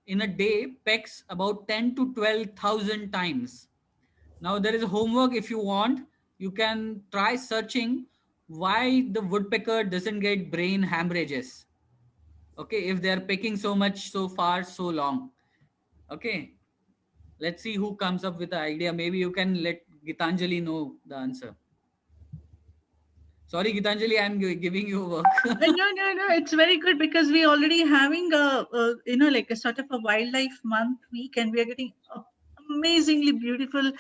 Speaker 7: in a day pecks about 10 to 12,000 times. Now there is homework. If you want, you can try searching why the woodpecker doesn't get brain hemorrhages. Okay, if they are pecking so much, so far, so long. Okay, let's see who comes up with the idea. Maybe you can let Gitanjali know the answer. Sorry, Gitanjali, I'm giving you work.
Speaker 3: No. It's very good because we already having like a sort of a wildlife month week, and we are getting amazingly beautiful,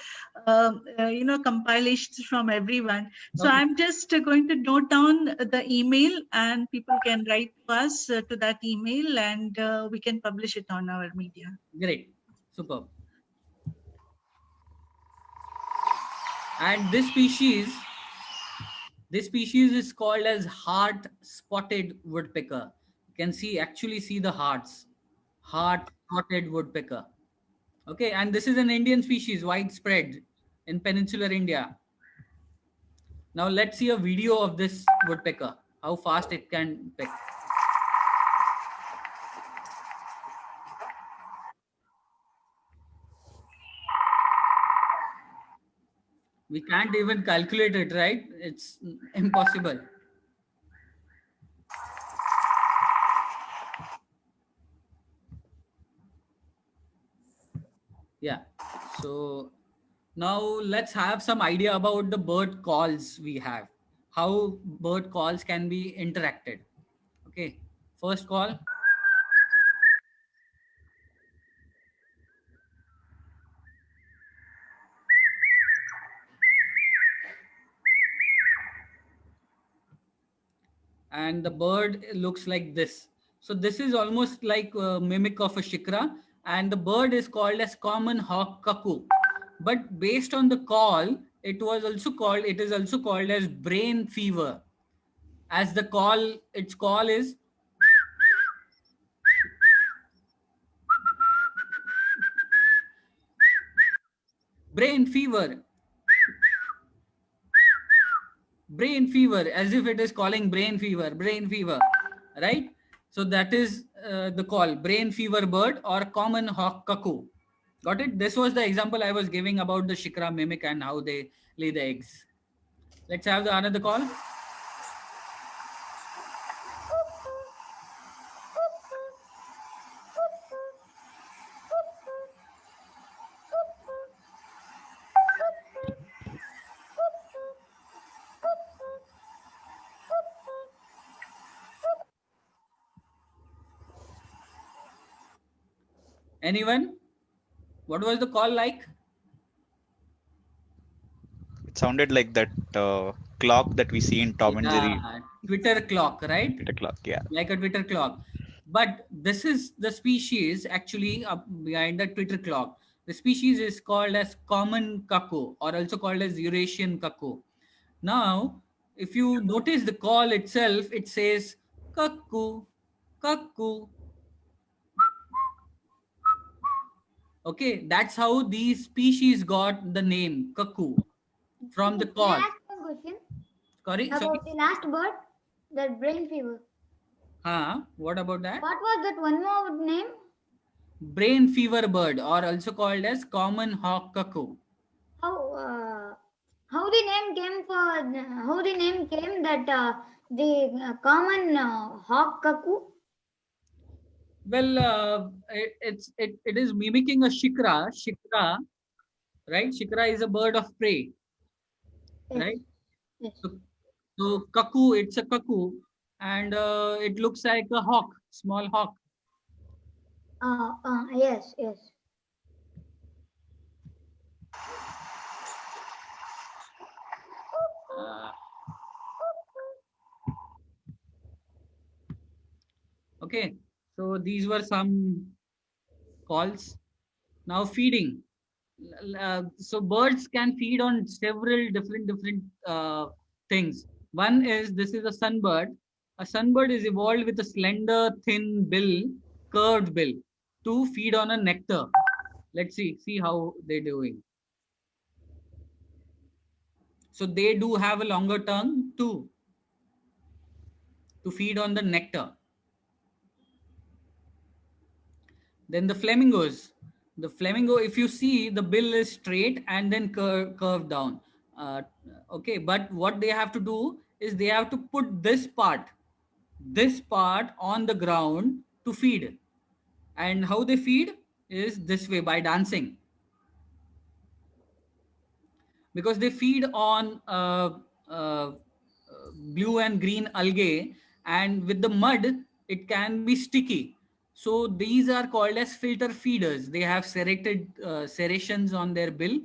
Speaker 3: compilations from everyone. So
Speaker 7: Okay.
Speaker 3: I'm just going to note down the email, and people can write to us to that email, and we can publish it on our media.
Speaker 7: Great, superb. And this species is called as heart-spotted woodpecker. You can actually see the hearts. Heart-spotted woodpecker. Okay, and this is an Indian species, widespread in peninsular India. Now let's see a video of this woodpecker, how fast it can peck. We can't even calculate it, right? It's impossible. Yeah, so now let's have some idea about the bird calls we have, how bird calls can be interacted. Okay, first call. And the bird looks like this. So this is almost like a mimic of a shikra, and the bird is called as common hawk cuckoo. But based on the call, it is also called as brain fever. As the call, its call is brain fever. Brain fever, as if it is calling brain fever, right? So that is the call, brain fever bird or common hawk cuckoo. Got it? This was the example I was giving about the shikra mimic and how they lay the eggs. Let's have the another call. Anyone? What was the call like?
Speaker 10: It sounded like that clock that we see in Tom and Jerry.
Speaker 7: Twitter clock, right?
Speaker 10: Twitter clock, yeah.
Speaker 7: Like a Twitter clock. But this is the species actually behind the Twitter clock. The species is called as common cuckoo, or also called as Eurasian cuckoo. Now, if you notice the call itself, it says cuckoo, cuckoo. Okay, that's how these species got the name cuckoo from the call.
Speaker 9: Can I ask one question?
Speaker 7: Sorry?
Speaker 9: About the last bird, that brain fever.
Speaker 7: What about that?
Speaker 9: What was that one more name?
Speaker 7: Brain fever bird, or also called as common hawk cuckoo.
Speaker 9: How the name came that the common hawk cuckoo?
Speaker 7: Well, it is mimicking a shikra. Shikra, right? Shikra is a bird of prey,
Speaker 9: Yes.
Speaker 7: right?
Speaker 9: Yes.
Speaker 7: So cuckoo, it's a cuckoo, and it looks like a hawk, small hawk.
Speaker 9: Yes. Yes.
Speaker 7: Uh, okay, so these were some calls. Now feeding. So birds can feed on several different things. One is, this is a sunbird. A sunbird is evolved with a slender, thin bill, curved bill, to feed on a nectar. Let's see how they're doing. So they do have a longer tongue too, to feed on the nectar. Then the flamingos. The flamingo, if you see, the bill is straight and then curved down. Okay, but what they have to do is they have to put this part on the ground to feed. And how they feed is this way, by dancing. Because they feed on blue and green algae, and with the mud it can be sticky. So these are called as filter feeders. They have serrated serrations on their bill.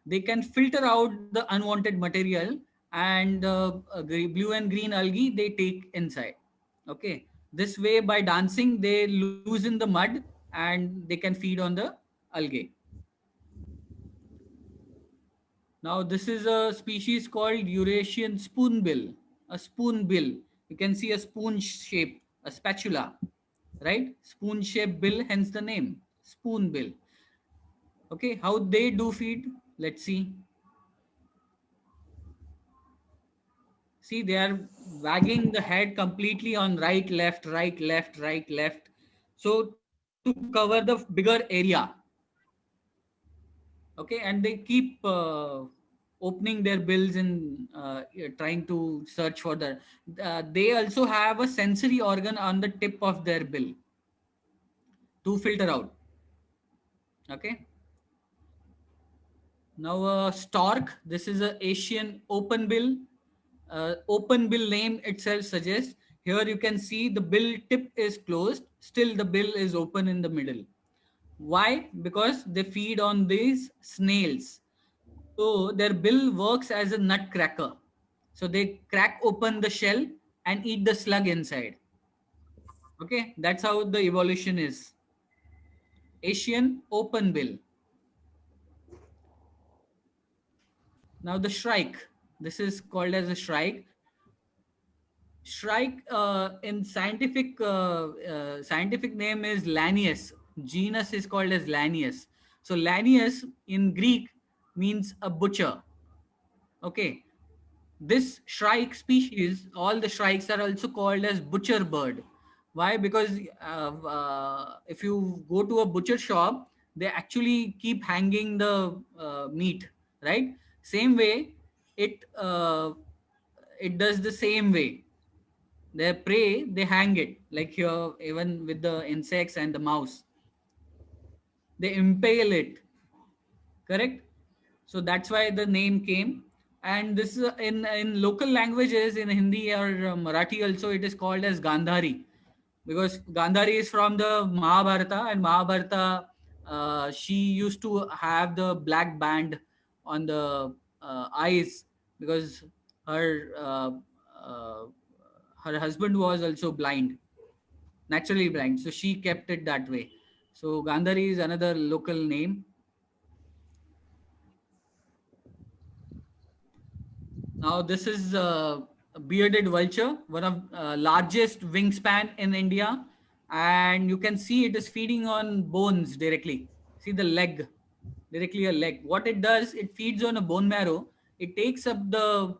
Speaker 7: They can filter out the unwanted material, and blue and green algae they take inside. Okay, this way, by dancing, they loosen the mud and they can feed on the algae. Now, this is a species called Eurasian spoonbill. A spoonbill. You can see a spoon shape, a spatula, right? Spoon shaped bill, hence the name, spoonbill. Okay, how they do feed? Let's see. See, they are wagging the head completely on right, left, right, left, right, left. So, to cover the bigger area. Okay, and they keep opening their bills and trying to search for the they also have a sensory organ on the tip of their bill to filter out. Okay, now stork, this is a Asian open bill. Open bill name itself suggests. Here you can see the bill tip is closed, still the bill is open in the middle. Why? Because they feed on these snails. So their bill works as a nutcracker. So they crack open the shell and eat the slug inside. Okay, that's how the evolution is. Asian open bill. Now the shrike. This is called as a shrike. Shrike in scientific name is Lanius. Genus is called as Lanius. So Lanius in Greek means a butcher. Okay, this shrike species, all the shrikes are also called as butcher bird. Why? Because if you go to a butcher shop, they actually keep hanging the meat, right? Same way, it does the same way. Their prey, they hang it, like here, even with the insects and the mouse. They impale it, correct? So that's why the name came. And this is in local languages, in Hindi or Marathi also, it is called as Gandhari, because Gandhari is from the Mahabharata, and Mahabharata, she used to have the black band on the eyes, because her uh, her husband was also blind, naturally blind, so she kept it that way. So Gandhari is another local name. Now this is a bearded vulture, one of largest wingspan in India, and you can see it is feeding on bones directly. See the leg, directly a leg. What it does, it feeds on a bone marrow. It takes up the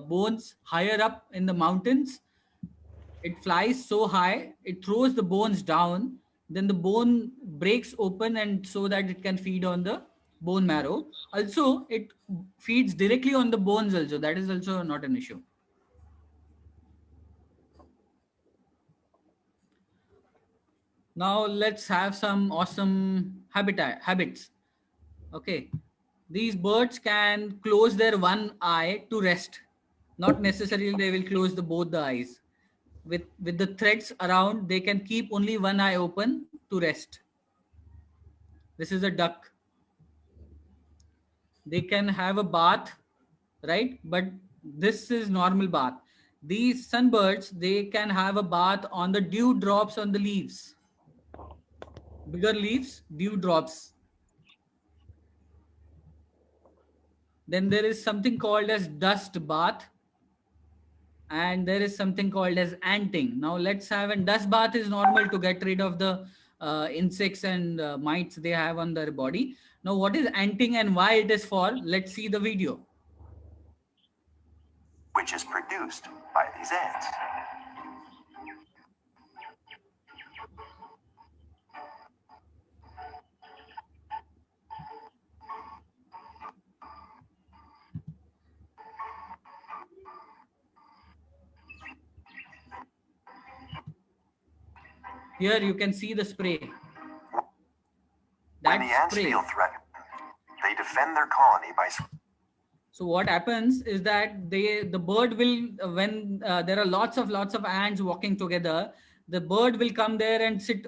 Speaker 7: bones higher up in the mountains. It flies so high, it throws the bones down. Then the bone breaks open, and so that it can feed on the bone marrow. Also, it feeds directly on the bones also. That is also not an issue. Now let's have some awesome habits. Okay. These birds can close their one eye to rest. Not necessarily they will close both the eyes. With the threads around, they can keep only one eye open to rest. This is a duck. They can have a bath, right? But this is normal bath. These sunbirds, they can have a bath on the dew drops on the leaves. Bigger leaves, dew drops. Then there is something called as dust bath. And there is something called as anting. Now let's have, and dust bath is normal to get rid of the insects and mites they have on their body. Now what is anting and why it is for? Let's see the video.
Speaker 14: Which is produced by these ants.
Speaker 7: Here you can see the spray.
Speaker 14: When the ants feel threatened, they defend their colony by.
Speaker 7: So what happens is that the bird will, when there are lots of ants walking together, the bird will come there and sit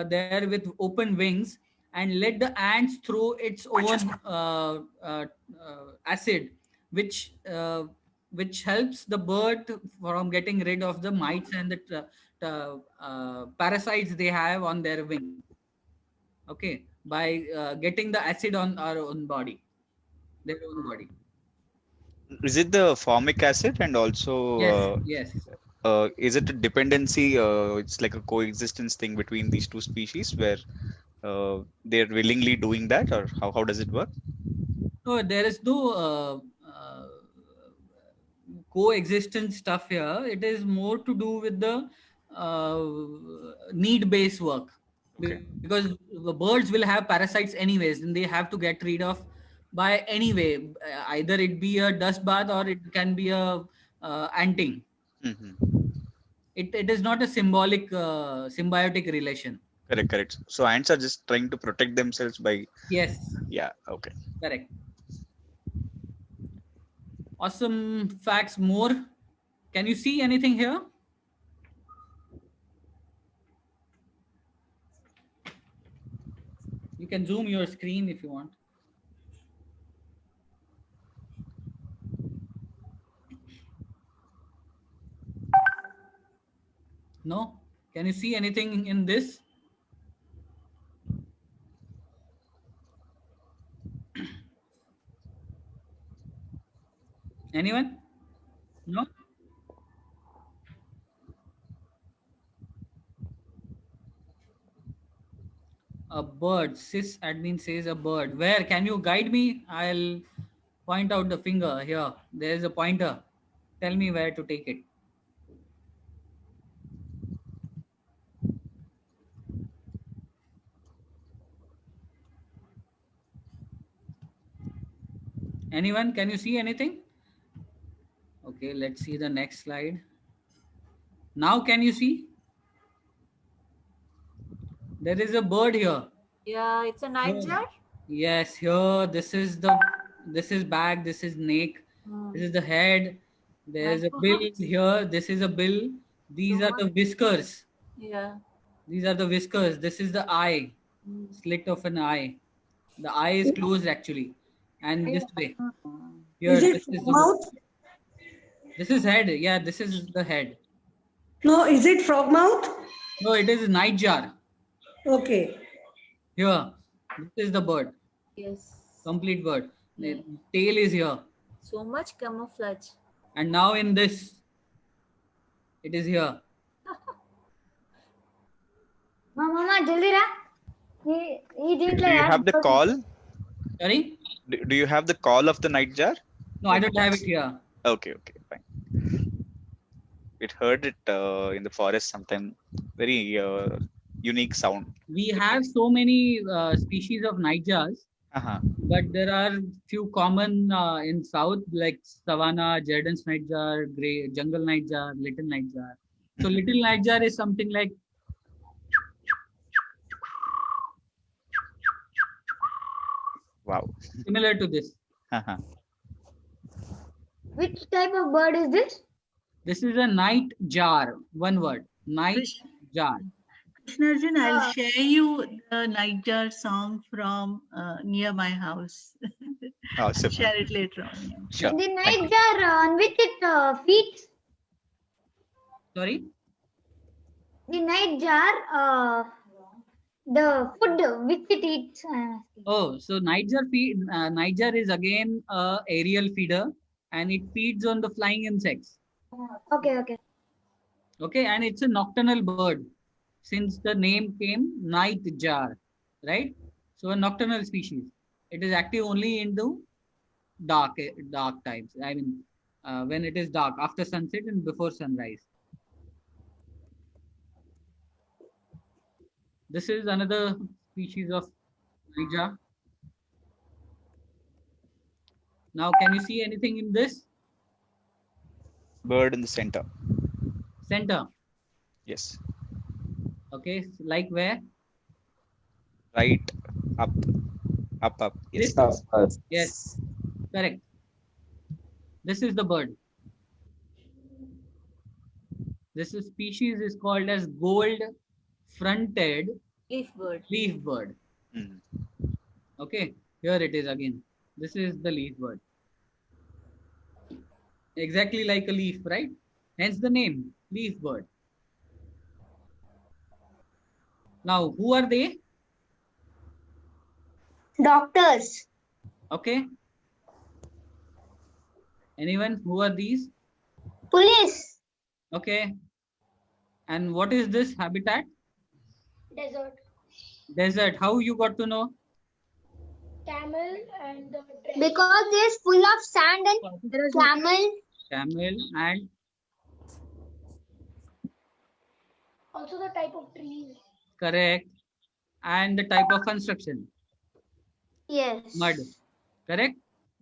Speaker 7: there with open wings and let the ants throw its own acid, which helps the bird from getting rid of the mites and the parasites they have on their wing. Okay, by getting the acid on our own body, their own body.
Speaker 10: Is it the formic acid and also
Speaker 7: yes.
Speaker 10: Is it a dependency? It's like a coexistence thing between these two species where they're willingly doing that, or how does it work?
Speaker 7: No, there is no coexistence stuff here. It is more to do with the need-based work. Okay. Because the birds will have parasites anyways, and they have to get rid of by anyway. Either it be a dust bath or it can be a anting.
Speaker 10: Mm-hmm.
Speaker 7: It is not a symbiotic relation.
Speaker 10: Correct. So ants are just trying to protect themselves by.
Speaker 7: Yes.
Speaker 10: Yeah. Okay.
Speaker 7: Correct. Awesome facts. More. Can you see anything here? You can zoom your screen if you want. No? Can you see anything in this? Anyone? No? A bird. Sys admin says a bird. Where? Can you guide me? I'll point out the finger here. There's a pointer. Tell me where to take it. Anyone? Can you see anything? Okay, let's see the next slide. Now can you see? There is a bird here.
Speaker 12: Yeah, it's a nightjar.
Speaker 7: Yes, here this is back, this is neck, this is the head, there is a bill here, this is a bill, these are the whiskers.
Speaker 12: Yeah.
Speaker 7: These are the whiskers, this is the eye, slit of an eye. The eye is closed actually. And this way. Here,
Speaker 15: is it mouth?
Speaker 7: This is head. Yeah, this is the head.
Speaker 15: No, is it frog mouth?
Speaker 7: No, it is nightjar.
Speaker 15: Okay.
Speaker 7: Here, this is the bird.
Speaker 12: Yes.
Speaker 7: Complete bird. The tail is here.
Speaker 12: So much camouflage.
Speaker 7: And now in this, it is here.
Speaker 9: Mama, jaldi ra. He didn't
Speaker 10: Do you have the call?
Speaker 7: Sorry?
Speaker 10: Do you have the call of the nightjar?
Speaker 7: No, I don't have it here.
Speaker 10: Okay, fine. It heard it in the forest sometime. Very unique sound.
Speaker 7: We have so many species of nightjars, but there are few common in south like savanna, Jordan's nightjar, gray jungle nightjar, little nightjar. So little nightjar is something like
Speaker 10: Wow.
Speaker 7: Similar to this.
Speaker 9: Which type of bird is this?
Speaker 7: This is a night jar. One word. Night jar.
Speaker 3: Krishnarjun, I'll share you the Nightjar song from near my house.
Speaker 10: Awesome.
Speaker 3: Share it later on. Yeah.
Speaker 10: Sure.
Speaker 9: The night jar on which it feeds?
Speaker 7: Sorry?
Speaker 9: The night jar, the food which it eats.
Speaker 7: Oh, so nightjar is again a aerial feeder, and it feeds on the flying insects.
Speaker 9: Okay, okay.
Speaker 7: Okay, and it's a nocturnal bird, since the name came night jar, right? So a nocturnal species. It is active only into dark times. I mean, when it is dark, after sunset and before sunrise. This is another species of nightjar. Now, can you see anything in this?
Speaker 10: Bird in the center.
Speaker 7: Center.
Speaker 10: Yes.
Speaker 7: Okay, like where?
Speaker 10: Right. Up. Yes.
Speaker 7: Yes. Correct. This is the bird. This species is called as gold-fronted
Speaker 12: Leaf bird.
Speaker 7: leaf bird. Okay, here it is again. This is the leaf bird. Exactly like a leaf, right? Hence the name, leaf bird. Now, who are they?
Speaker 9: Doctors.
Speaker 7: Okay. Anyone? Who are these?
Speaker 9: Police.
Speaker 7: Okay. And what is this habitat?
Speaker 9: Desert.
Speaker 7: Desert. How you got to know?
Speaker 9: Camel and because it's full of sand and there is camel.
Speaker 7: Camel and
Speaker 9: Also the type of trees.
Speaker 7: correct. And the type of construction.
Speaker 9: Yes.
Speaker 7: Mud. Correct.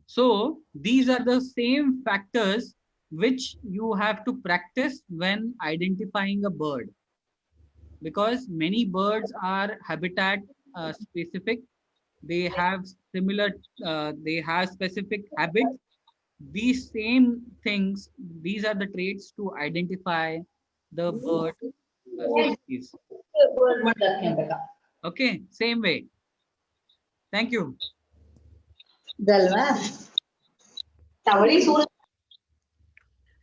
Speaker 7: So these are the same factors which you have to practice when identifying a bird, because many birds are habitat specific. They have similar, they have specific habits. These same things, these are the traits to identify the bird species. Okay, same way. Thank you.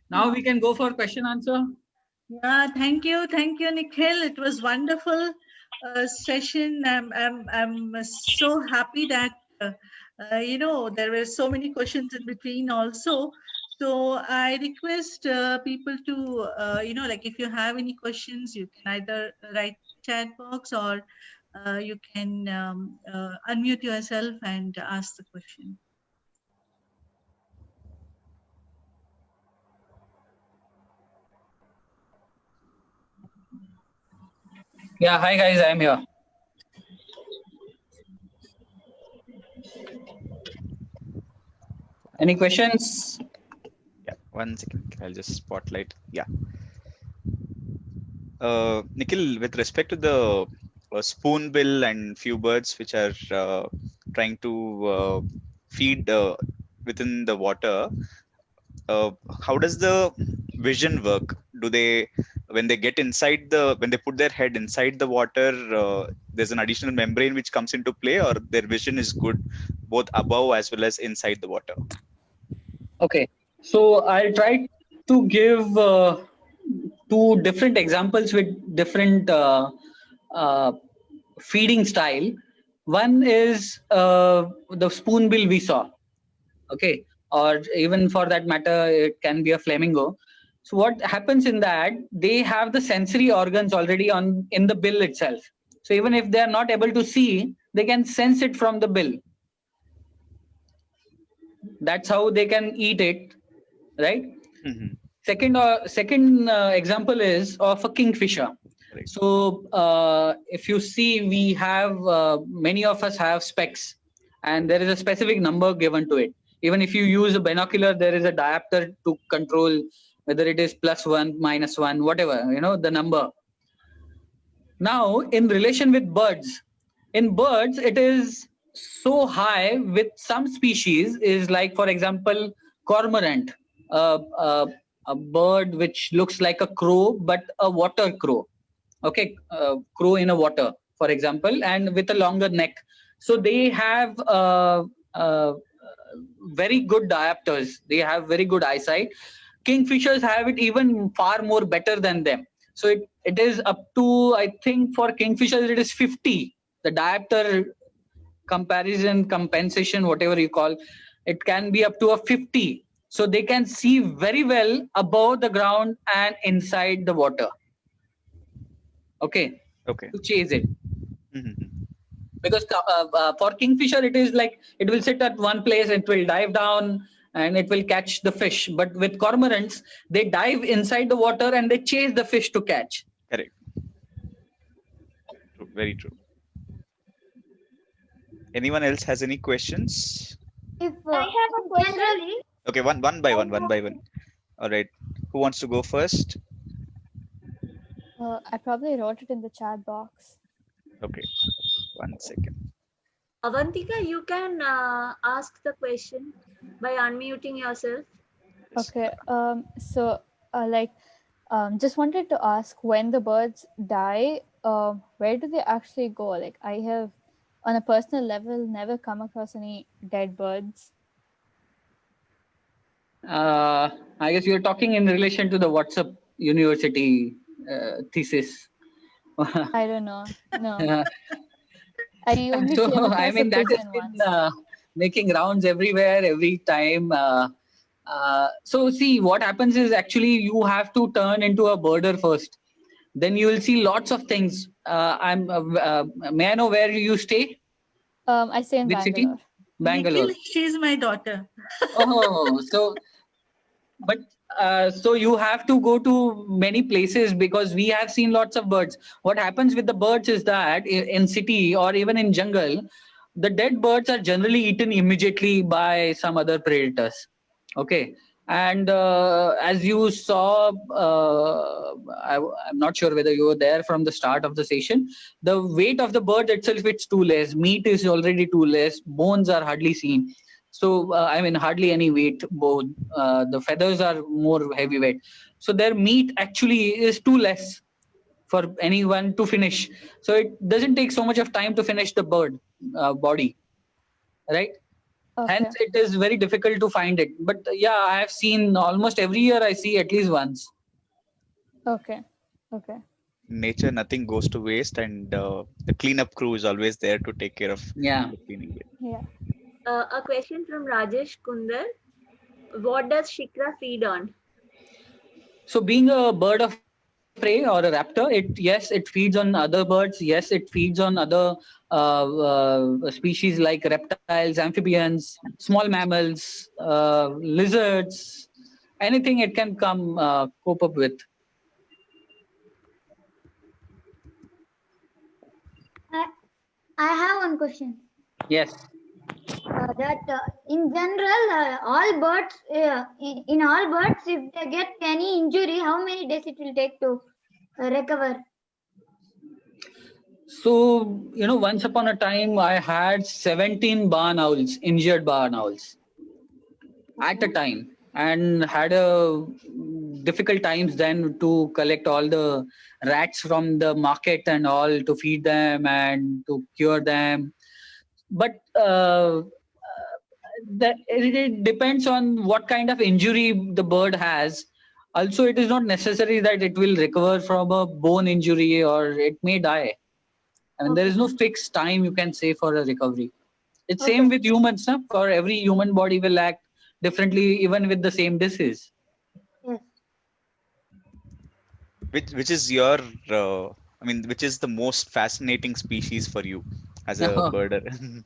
Speaker 7: Now we can go for question answer.
Speaker 3: Yeah, thank you, Nikhil. It was wonderful session. I'm so happy that there were so many questions in between also. So I request people to like if you have any questions, you can either write chat box or you can unmute yourself and ask the question.
Speaker 7: Yeah, hi guys, I'm here. Any questions?
Speaker 10: Yeah, 1 second. I'll just spotlight. Yeah. Nikhil, with respect to the spoonbill and few birds which are trying to feed within the water, how does the vision work? Do they, when they get inside when they put their head inside the water, there's an additional membrane which comes into play, or their vision is good both above as well as inside the water?
Speaker 7: Okay, so I'll try to give two different examples with different feeding style. One is the spoonbill we saw, okay, or even for that matter, it can be a flamingo. So what happens in that, they have the sensory organs already in the bill itself. So even if they are not able to see, they can sense it from the bill. That's how they can eat it, right?
Speaker 10: Mm-hmm.
Speaker 7: Second example is of a kingfisher.
Speaker 10: Right.
Speaker 7: So if you see, we have many of us have specs, and there is a specific number given to it. Even if you use a binocular, there is a diopter to control whether it is +1, -1, whatever, the number. Now, in relation with birds, in birds, it is so high with some species is like, for example, cormorant, a bird which looks like a crow, but a water crow. Okay, crow in a water, for example, and with a longer neck. So they have very good diopters. They have very good eyesight. Kingfishers have it even far more better than them. So it is up to, I think for kingfishers, it is 50. The diopter comparison, compensation, whatever you call, it can be up to a 50. So they can see very well above the ground and inside the water. Okay.
Speaker 10: Okay.
Speaker 7: To chase it. Because for kingfisher, it is like it will sit at one place, it will dive down and it will catch the fish. But with cormorants, they dive inside the water and they chase the fish to catch.
Speaker 10: Correct. True. Very true. Anyone else has any questions?
Speaker 9: If I have a question.
Speaker 10: Okay, one by one. All right. Who wants to go first?
Speaker 16: I probably wrote it in the chat box.
Speaker 10: Okay. 1 second.
Speaker 12: Avantika, you can ask the question by unmuting yourself.
Speaker 16: Okay. Just wanted to ask, when the birds die, where do they actually go? Like, I have, on a personal level, never come across any dead birds.
Speaker 7: I guess you're talking in relation to the WhatsApp University thesis.
Speaker 16: I don't know. No. I only came across
Speaker 7: I mean, that has been making rounds everywhere, every time. So see, what happens is actually you have to turn into a birder first. Then you will see lots of things. May I know where you stay?
Speaker 16: I stay in
Speaker 7: Which city?
Speaker 16: Bangalore.
Speaker 7: Bangalore.
Speaker 3: Nikhil, she's my daughter.
Speaker 7: Oh, so you have to go to many places because we have seen lots of birds. What happens with the birds is that in city or even in jungle, the dead birds are generally eaten immediately by some other predators. Okay. And as you saw, I'm not sure whether you were there from the start of the session, the weight of the bird itself, it's too less. Meat is already too less. Bones are hardly seen. So, I mean, hardly any weight bone. The feathers are more heavyweight. So their meat actually is too less for anyone to finish. So it doesn't take so much of time to finish the bird body, right?
Speaker 16: Okay.
Speaker 7: Hence, it is very difficult to find it. But yeah, I have seen almost every year. I see at least once.
Speaker 16: Okay. Okay.
Speaker 10: Nature, nothing goes to waste, and the cleanup crew is always there to take care of the cleaning it.
Speaker 16: Yeah.
Speaker 12: A question from Rajesh Kundar. What does Shikra feed on?
Speaker 7: So being a bird of prey or a raptor, it feeds on other birds. Yes, it feeds on other species like reptiles, amphibians, small mammals, lizards, anything it can come cope up with.
Speaker 9: I have one question.
Speaker 7: Yes.
Speaker 9: In general, all birds, in all birds, if they get any injury, how many days it will take to recover?
Speaker 7: So, once upon a time, I had 17 barn owls, injured barn owls at a time, and had a difficult times then to collect all the rats from the market and all to feed them and to cure them. But it depends on what kind of injury the bird has. Also, it is not necessary that it will recover from a bone injury, or it may die. I mean, there is no fixed time you can say for a recovery. It's same with humans. No? For every human body will act differently, even with the same disease.
Speaker 9: Yes.
Speaker 10: Which is your, which is the most fascinating species for you as a birder?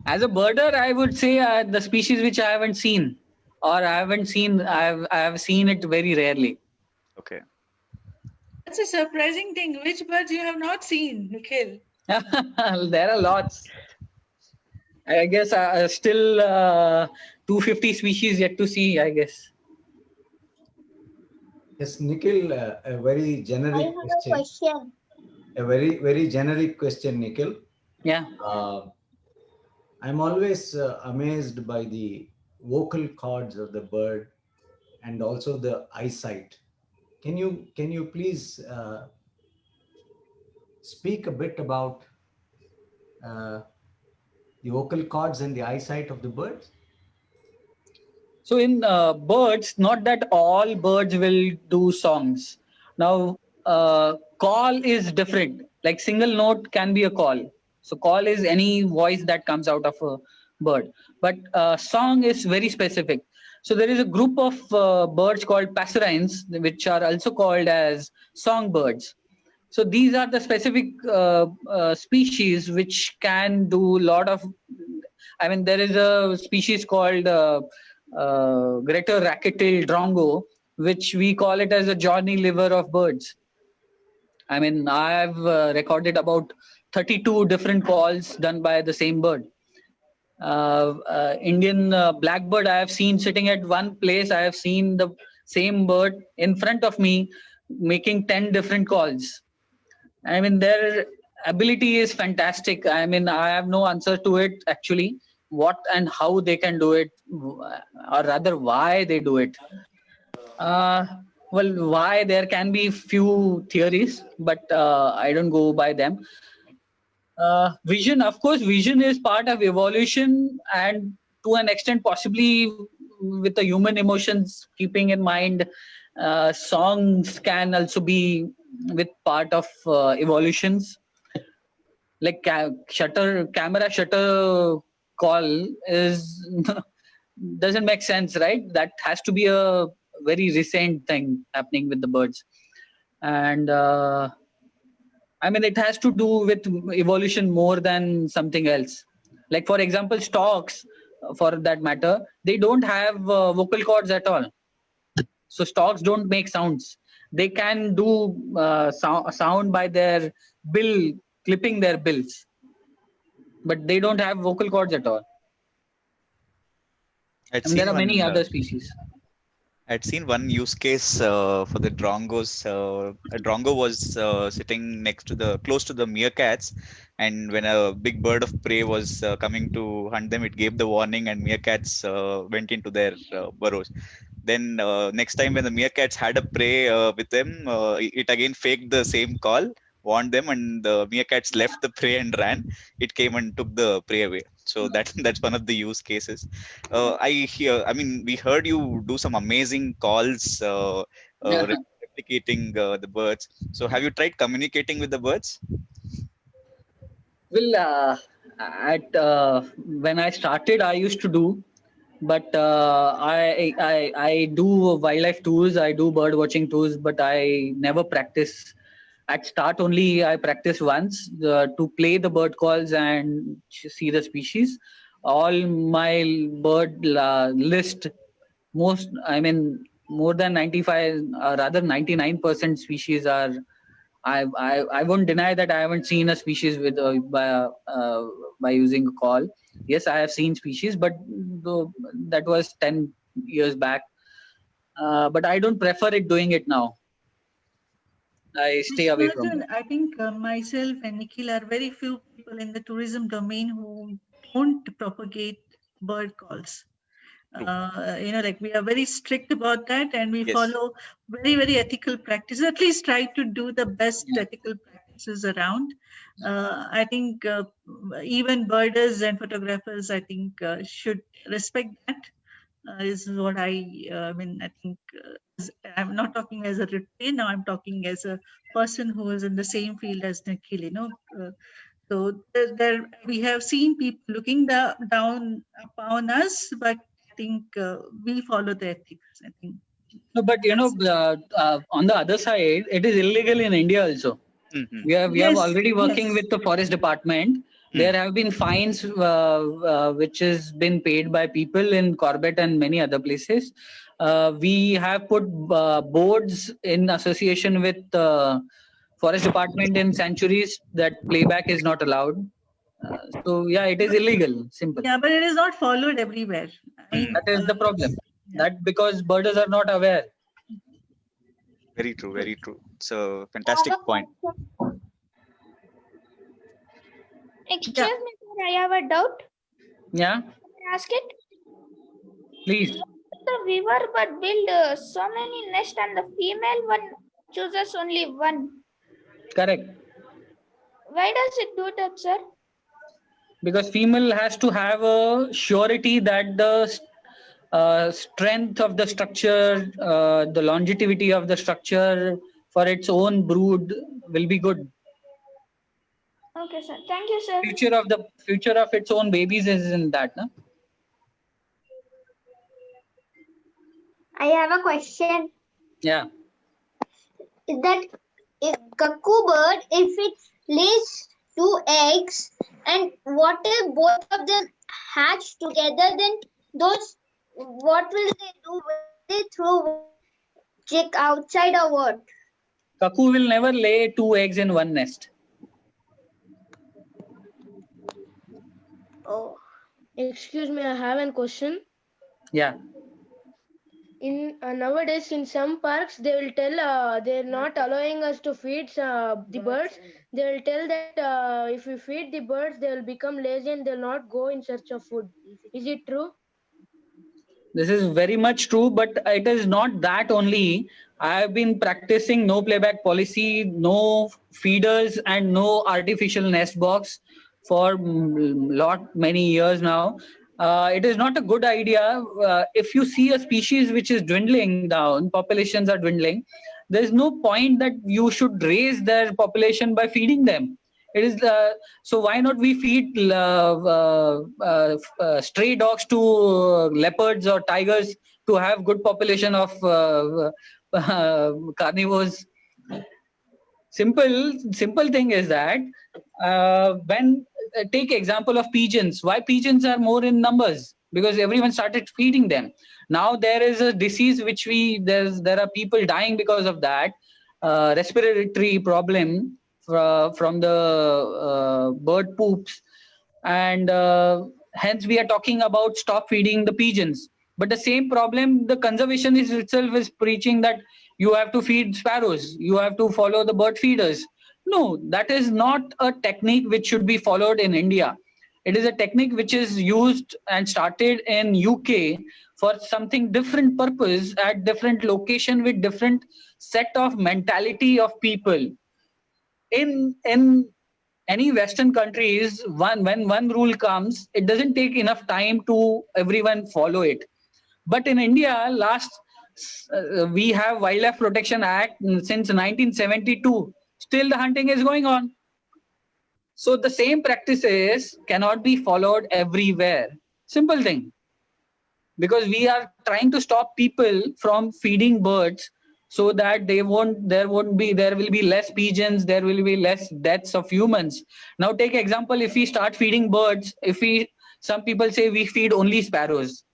Speaker 7: As a birder, I would say the species which I haven't seen, or I have seen it very rarely.
Speaker 10: Okay.
Speaker 3: That's a surprising thing. Which birds you have not seen, Nikhil?
Speaker 7: There are lots. I guess still 250 species yet to see, I guess.
Speaker 1: Yes, Nikhil, a very generic question. A very, very generic question, Nikhil.
Speaker 7: Yeah.
Speaker 1: I'm always amazed by the vocal cords of the bird and also the eyesight. Can you please speak a bit about the vocal cords and the eyesight of the birds?
Speaker 7: So in birds, not that all birds will do songs. Now, call is different. Like single note can be a call. So call is any voice that comes out of a bird. But song is very specific. So there is a group of birds called passerines, which are also called as songbirds. So these are the specific species which can do a lot of. I mean, there is a species called Greater Rackettail drongo, which we call it as a Johnny Liver of birds. I mean, I've recorded about 32 different calls done by the same bird. Indian blackbird, I have seen sitting at one place. I have seen the same bird in front of me making 10 different calls. I mean, their ability is fantastic. I mean, I have no answer to it actually, what and how they can do it, or rather why they do it. Well, why, there can be few theories, but I don't go by them. Vision, of course, vision is part of evolution, and to an extent possibly with the human emotions keeping in mind, songs can also be with part of evolutions. Like camera shutter call is doesn't make sense, right? That has to be a very recent thing happening with the birds. And I mean, it has to do with evolution more than something else. Like, for example, storks, for that matter, they don't have vocal cords at all. So storks don't make sounds. They can do sound by their bill, clipping their bills, but they don't have vocal cords at all. And there are many other species.
Speaker 10: I'd seen one use case for the drongos. A drongo was sitting close to the meerkats, and when a big bird of prey was coming to hunt them, it gave the warning, and meerkats went into their burrows. Then next time when the meerkats had a prey with them, it again faked the same call, warned them, and the meerkats left the prey and ran. It came and took the prey away. So that's one of the use cases. I mean, we heard you do some amazing calls replicating the birds. So have you tried communicating with the birds?
Speaker 7: Well, when I started, I used to do, but I do wildlife tours, I do bird watching tours, but I never practice. At start only, I practiced once to play the bird calls and see the species. All my bird list, more than 95, rather 99% species are. I won't deny that I haven't seen a species with by using a call. Yes, I have seen species, but that was 10 years back. But I don't prefer doing it now. I stay away from it.
Speaker 3: I think myself and Nikhil are very few people in the tourism domain who don't propagate bird calls. Like we are very strict about that, and we follow very, very ethical practices. At least try to do the best ethical practices around. I think even birders and photographers, I think, should respect that. Is what I mean. I think I'm not talking as a retainer. Now I'm talking as a person who is in the same field as Nikhil. So there we have seen people looking down upon us, but I think we follow the ethics. I think.
Speaker 7: No, but on the other side, it is illegal in India also.
Speaker 10: Mm-hmm.
Speaker 7: We are already working with the forest department. There have been fines which has been paid by people in Corbett and many other places. We have put boards in association with forest department in sanctuaries that playback is not allowed. So yeah, it is illegal. Simple.
Speaker 3: Yeah, but it is not followed everywhere.
Speaker 7: That is the problem. That because birders are not aware.
Speaker 10: Very true. Very true. It's a fantastic point.
Speaker 9: Excuse me, sir, I have a doubt.
Speaker 7: Yeah,
Speaker 17: Ask it.
Speaker 7: please.
Speaker 17: The weaver but build so many nests and the female one chooses only one.
Speaker 7: Correct.
Speaker 17: Why does it do that, sir?
Speaker 7: Because female has to have a surety that the strength of the structure, the longevity of the structure for its own brood will be good.
Speaker 17: Okay, sir. Thank you, sir.
Speaker 7: Future of its own babies is in that, no?
Speaker 9: I have a question.
Speaker 7: Yeah.
Speaker 9: Is that if cuckoo bird, if it lays 2 eggs, and what if both of them hatch together, then those, what will they do? Will they throw chick outside or what?
Speaker 7: Cuckoo will never lay 2 eggs in one nest.
Speaker 18: Oh, excuse me, I have a question.
Speaker 7: Yeah.
Speaker 18: In nowadays, in some parks, they will tell they're not allowing us to feed the birds. They will tell that if we feed the birds, they will become lazy and they'll not go in search of food. Is it true?
Speaker 7: This is very much true, but it is not that only. I have been practicing no playback policy, no feeders, and no artificial nest box for many years now. It is not a good idea. If you see a species which is dwindling down, populations are dwindling, there is no point that you should raise their population by feeding them. It is so why not we feed stray dogs to leopards or tigers to have good population of carnivores. Simple thing is that when take example of pigeons. Why pigeons are more in numbers? Because everyone started feeding them. Now there is a disease which there are people dying because of that respiratory problem from the bird poops, and hence we are talking about stop feeding the pigeons. But the same problem, the conservationist itself is preaching that you have to feed sparrows, you have to follow the bird feeders. No, that is not a technique which should be followed in India. It is a technique which is used and started in UK for something different purpose at different location with different set of mentality of people. In any Western countries, when one rule comes, it doesn't take enough time to everyone follow it. But in India, we have Wildlife Protection Act since 1972. Still the hunting is going on. So the same practices cannot be followed everywhere. Simple thing. Because we are trying to stop people from feeding birds so that there will be less pigeons, there will be less deaths of humans. Now take example, if we start feeding birds, some people say we feed only sparrows.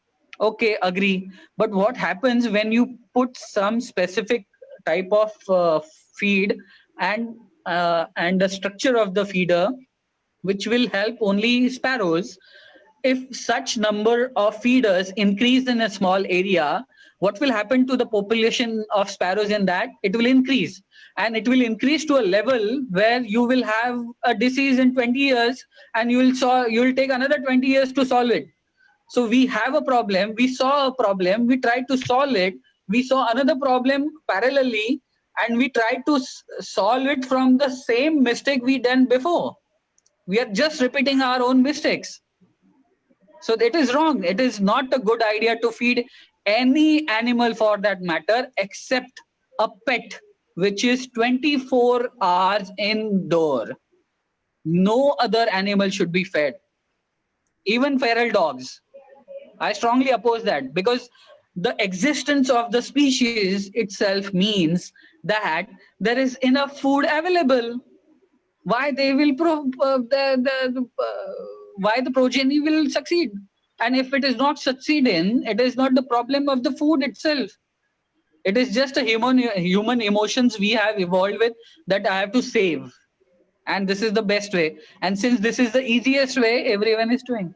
Speaker 7: Okay, agree. But what happens when you put some specific type of feed and the structure of the feeder, which will help only sparrows? If such number of feeders increase in a small area, what will happen to the population of sparrows in that? It will increase, and it will increase to a level where you will have a disease in 20 years and you will take another 20 years to solve it. So we have a problem, we saw a problem, we tried to solve it, we saw another problem parallelly, and we tried to solve it from the same mistake we done before. We are just repeating our own mistakes. So it is wrong. It is not a good idea to feed any animal for that matter, except a pet, which is 24 hours indoor. No other animal should be fed. Even feral dogs. I strongly oppose that, because the existence of the species itself means that there is enough food available. Why they will why the progeny will succeed? And if it is not succeeding, it is not the problem of the food itself. It is just a human emotions we have evolved with, that I have to save, and this is the best way. And since this is the easiest way, everyone is doing.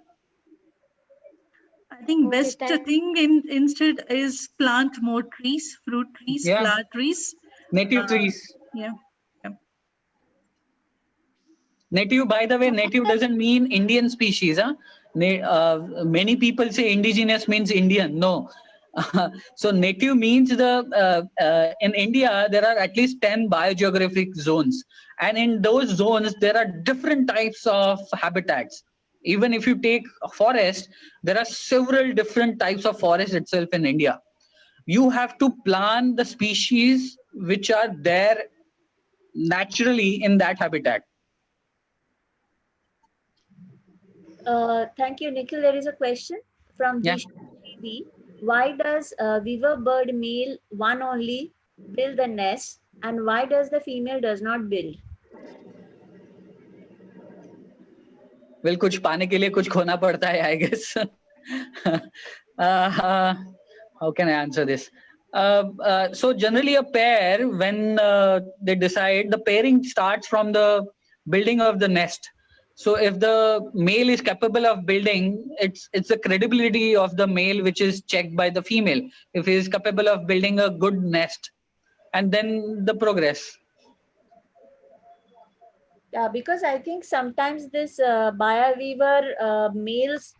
Speaker 3: I think best thing instead is plant more trees, fruit trees, flower trees.
Speaker 7: Native trees.
Speaker 3: Yeah.
Speaker 7: Native, by the way, native doesn't mean Indian species. Huh? Many people say indigenous means Indian. No. So native means in India, there are at least 10 biogeographic zones. And in those zones, there are different types of habitats. Even if you take a forest, there are several different types of forest itself in India. You have to plant the species which are there naturally in that habitat.
Speaker 12: Thank you, Nikhil. There is a question from Jishan TV. Why does weaver bird male one only build the nest, and why does the female does not build?
Speaker 7: Well, कुछ पाने के लिए कुछ खोना पड़ता है, I guess. How can I answer this? So generally a pair, when they decide, the pairing starts from the building of the nest. So if the male is capable of building, it's the credibility of the male which is checked by the female. If he is capable of building a good nest, and then the progress.
Speaker 12: Yeah, because I think sometimes this bioweaver males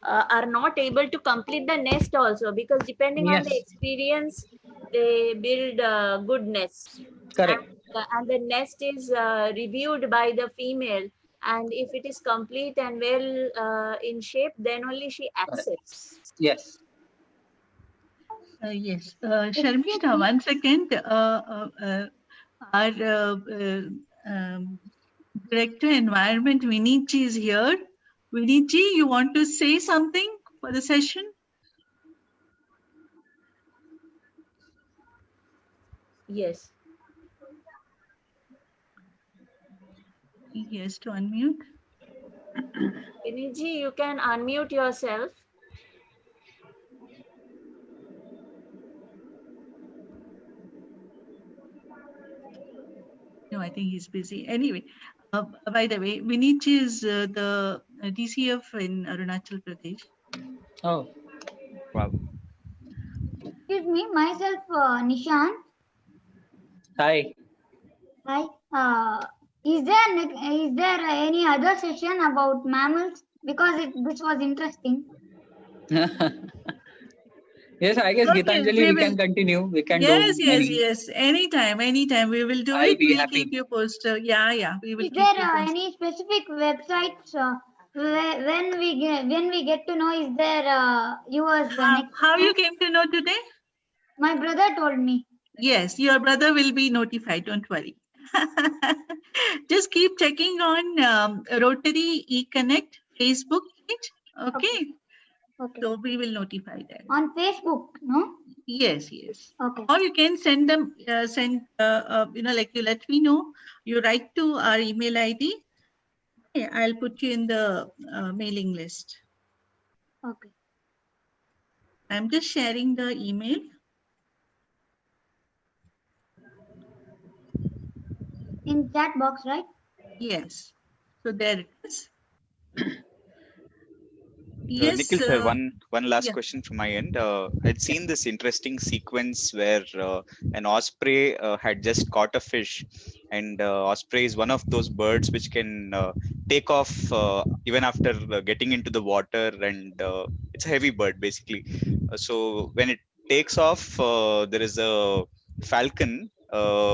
Speaker 12: are not able to complete the nest also, because depending on the experience, they build good nests.
Speaker 7: Correct.
Speaker 12: And the nest is reviewed by the female. And if it is complete and well in shape, then only she accepts.
Speaker 7: Yes.
Speaker 3: Yes. Sharmishta, 1 second. Our Director Environment, Vinitji, is here. Vinitji, you want to say something for the session?
Speaker 12: Yes.
Speaker 3: Yes, to unmute.
Speaker 12: Vinitji, you can unmute yourself.
Speaker 3: No, I think he's busy. Anyway, by the way, Vinitji is the DCF in Arunachal Pradesh.
Speaker 7: Oh.
Speaker 10: Wow.
Speaker 9: Excuse me, myself, Nishan.
Speaker 7: Hi.
Speaker 9: Hi. Is there any other session about mammals? Because this was interesting.
Speaker 7: Yes, I guess
Speaker 3: Okay,
Speaker 7: Gitanjali, we can continue. We can
Speaker 3: Yes,
Speaker 7: do
Speaker 3: yes,
Speaker 7: many.
Speaker 3: yes. Anytime we will do
Speaker 7: I'll
Speaker 3: it.
Speaker 7: be
Speaker 3: We'll
Speaker 7: happy.
Speaker 3: keep you posted. Yeah, we will
Speaker 9: Is
Speaker 3: keep
Speaker 9: there
Speaker 3: you posted.
Speaker 9: any specific websites when we get to know? Is there yours?
Speaker 3: How you came to know today?
Speaker 9: My brother told me.
Speaker 3: Yes, your brother will be notified. Don't worry. Just keep checking on Rotary eConnect Facebook page. Okay. So we will notify them.
Speaker 9: On Facebook, no?
Speaker 3: Yes, yes.
Speaker 9: Okay.
Speaker 3: Or you can send them, like you let me know. You write to our email ID. Okay, I'll put you in the mailing list.
Speaker 9: Okay.
Speaker 3: I'm just sharing the email.
Speaker 9: In chat box, right?
Speaker 3: Yes. So there it is. Yes.
Speaker 10: Nikhil, sir, one last
Speaker 3: yeah.
Speaker 10: question from my end. I'd seen this interesting sequence where an osprey had just caught a fish, and osprey is one of those birds which can take off even after getting into the water, and it's a heavy bird basically. So when it takes off, there is a falcon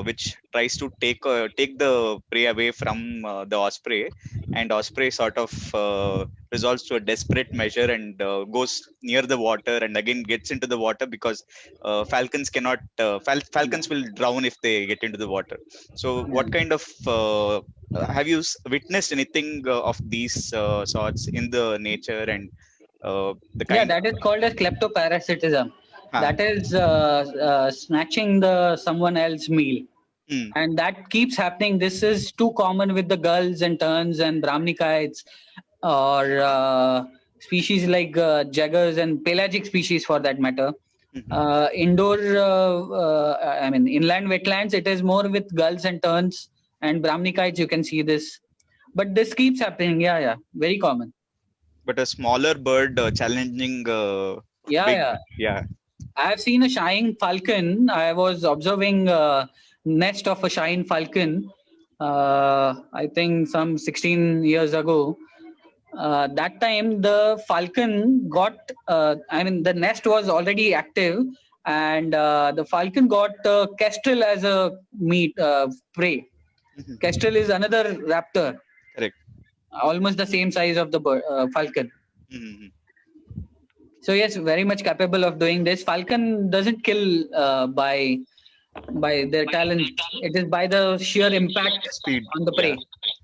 Speaker 10: which tries to take the prey away from the osprey, and osprey sort of resolves to a desperate measure and goes near the water and again gets into the water, because falcons cannot falcons will drown if they get into the water. So what kind of have you witnessed anything of these sorts in the nature, and the kind?
Speaker 7: Yeah, that is called as kleptoparasitism. That is snatching someone else's meal. And that keeps happening. This is too common with the gulls and terns and brahminikites, or species like jaggers and pelagic species for that matter. Indoor, inland wetlands, it is more with gulls and terns and brahminikites, you can see this. But this keeps happening, yeah, very common.
Speaker 10: But a smaller bird challenging
Speaker 7: Yeah. I have seen a shying falcon. I was observing a nest of a shying falcon, I think some 16 years ago. that time the falcon got, the nest was already active, and the falcon got kestrel as a meat prey. Kestrel is another raptor.
Speaker 10: Correct.
Speaker 7: Almost the same size of the falcon.
Speaker 10: Mm-hmm.
Speaker 7: So yes, very much capable of doing this. Falcon doesn't kill by their talent. It is by the sheer impact
Speaker 10: Speed
Speaker 7: on the prey.
Speaker 10: Yeah.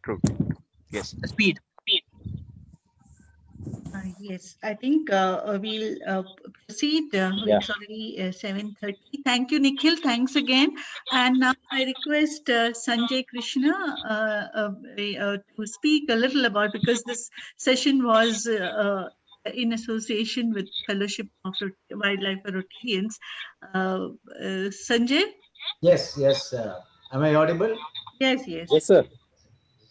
Speaker 10: True. Yes.
Speaker 7: Speed.
Speaker 3: Yes, I think we'll proceed. It's already 7:30. Thank you, Nikhil. Thanks again. And now I request Sanjay Krishna to speak a little about, because this session was in association with Fellowship of Wildlife Rotarians. Sanjay?
Speaker 1: Yes. Am I audible?
Speaker 3: Yes.
Speaker 6: Yes, sir.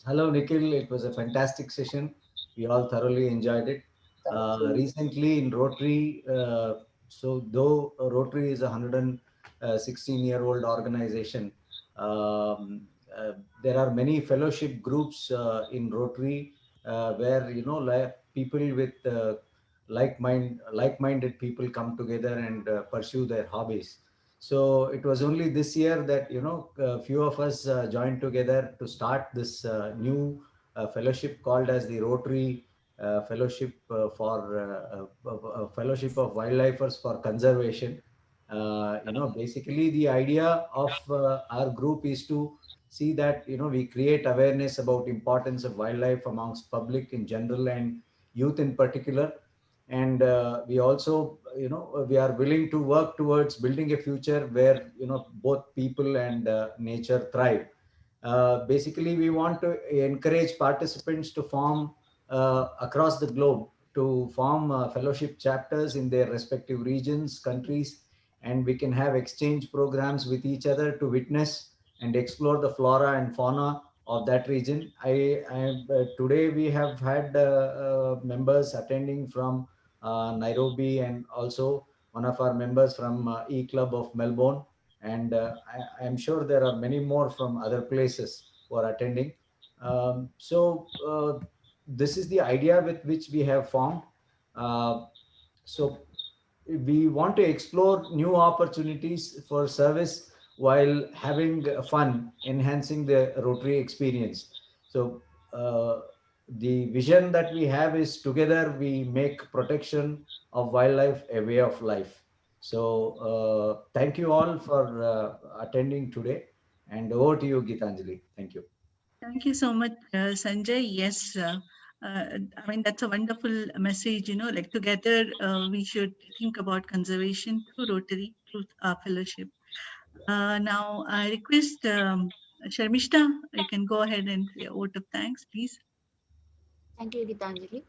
Speaker 1: Hello, Nikhil. It was a fantastic session. We all thoroughly enjoyed it. Recently in Rotary, so though Rotary is a 116-year-old organization, there are many fellowship groups in Rotary where people with like-minded people come together and pursue their hobbies. So it was only this year that a few of us joined together to start this new fellowship called as the Rotary Fellowship Fellowship of Wildlifers for Conservation. Basically the idea of our group is to see that we create awareness about importance of wildlife amongst public in general and youth in particular. And we also we are willing to work towards building a future where both people and nature thrive. Basically we want to encourage participants to form across the globe, to form fellowship chapters in their respective regions, countries, and we can have exchange programs with each other to witness and explore the flora and fauna of that region. Today we have had members attending from Nairobi, and also one of our members from E Club of Melbourne, and I'm sure there are many more from other places who are attending. This is the idea with which we have formed. So we want to explore new opportunities for service while having fun, enhancing the Rotary experience. So the vision that we have is together we make protection of wildlife a way of life. So thank you all for attending today, and over to you, Gitanjali. Thank you.
Speaker 3: Thank you so much, Sanjay. Yes, that's a wonderful message. Like together we should think about conservation through Rotary, through our fellowship. Now I request Sharmishta, you can go ahead and say a vote of thanks, please.
Speaker 12: Thank you, Gitanjali.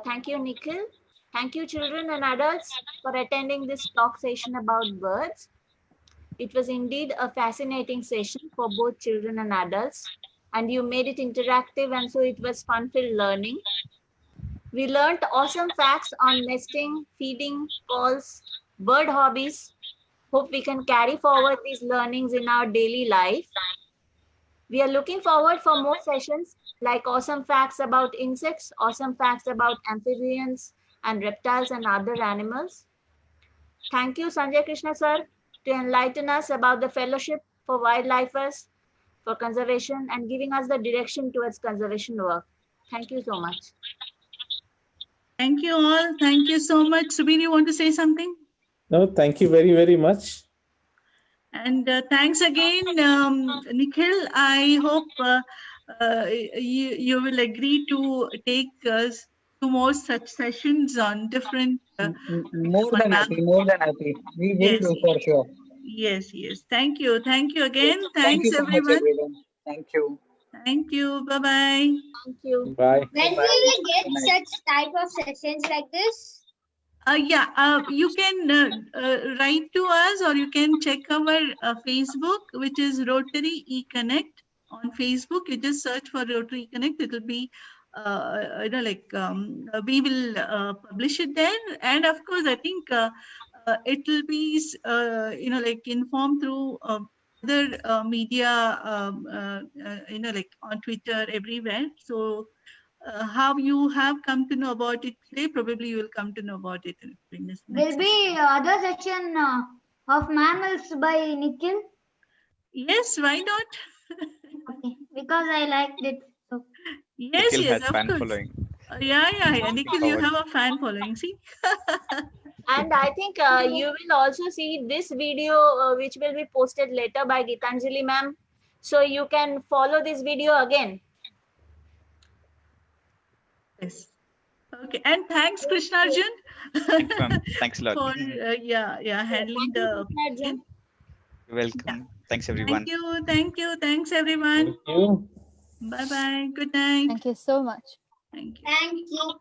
Speaker 12: Thank you, Nikhil. Thank you, children and adults, for attending this talk session about birds. It was indeed a fascinating session for both children and adults, and you made it interactive, and so it was fun-filled learning. We learned awesome facts on nesting, feeding, calls, bird hobbies. Hope we can carry forward these learnings in our daily life. We are looking forward for more sessions like awesome facts about insects, awesome facts about amphibians and reptiles and other animals. Thank you, Sanjay Krishna sir, to enlighten us about the Fellowship for Wildlifers for Conservation and giving us the direction towards conservation work. Thank you so much.
Speaker 3: Thank you all. Thank you so much. Subir, you want to say something?
Speaker 6: No, thank you very, very much.
Speaker 3: And thanks again, Nikhil. I hope you will agree to take 2 more such sessions on different.
Speaker 7: More than happy. We will do for sure.
Speaker 3: Yes. Thank you. Thank you again. Thanks,
Speaker 7: so
Speaker 3: everyone.
Speaker 7: much, everyone. Thank you.
Speaker 3: Thank you. Bye-bye.
Speaker 12: Thank you.
Speaker 6: Bye.
Speaker 9: When will we get such type of sessions like this?
Speaker 3: You can write to us, or you can check our Facebook, which is Rotary eConnect on Facebook. You just search for Rotary eConnect. It will be, we will publish it there. And of course, I think it will be, informed through other media, on Twitter, everywhere. So how you have come to know about it today, probably you will come to know about it in this next
Speaker 9: There'll be other section of mammals by Nikhil.
Speaker 3: Yes, why not?
Speaker 9: Okay, because I liked it. So.
Speaker 3: Yes,
Speaker 10: Nikhil
Speaker 3: yes,
Speaker 10: has
Speaker 3: of
Speaker 10: fan
Speaker 3: course.
Speaker 10: following.
Speaker 3: Yeah. Nikhil, you have a fan following. See.
Speaker 12: And I think you will also see this video, which will be posted later by Gitanjali ma'am. So you can follow this video again.
Speaker 3: Yes. Okay. And thanks, Krishna Arjun.
Speaker 10: Thanks, ma'am. Thanks a lot.
Speaker 3: For handling the.
Speaker 12: Arjun.
Speaker 10: You're welcome. Thanks, everyone.
Speaker 3: Thank you. Thanks, everyone.
Speaker 6: Thank you.
Speaker 3: Bye-bye. Good night.
Speaker 16: Thank you so much.
Speaker 3: Thank you.
Speaker 9: Thank you.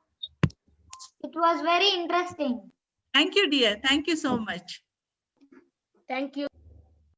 Speaker 9: It was very interesting.
Speaker 3: Thank you, dear. Thank you so much.
Speaker 18: Thank you.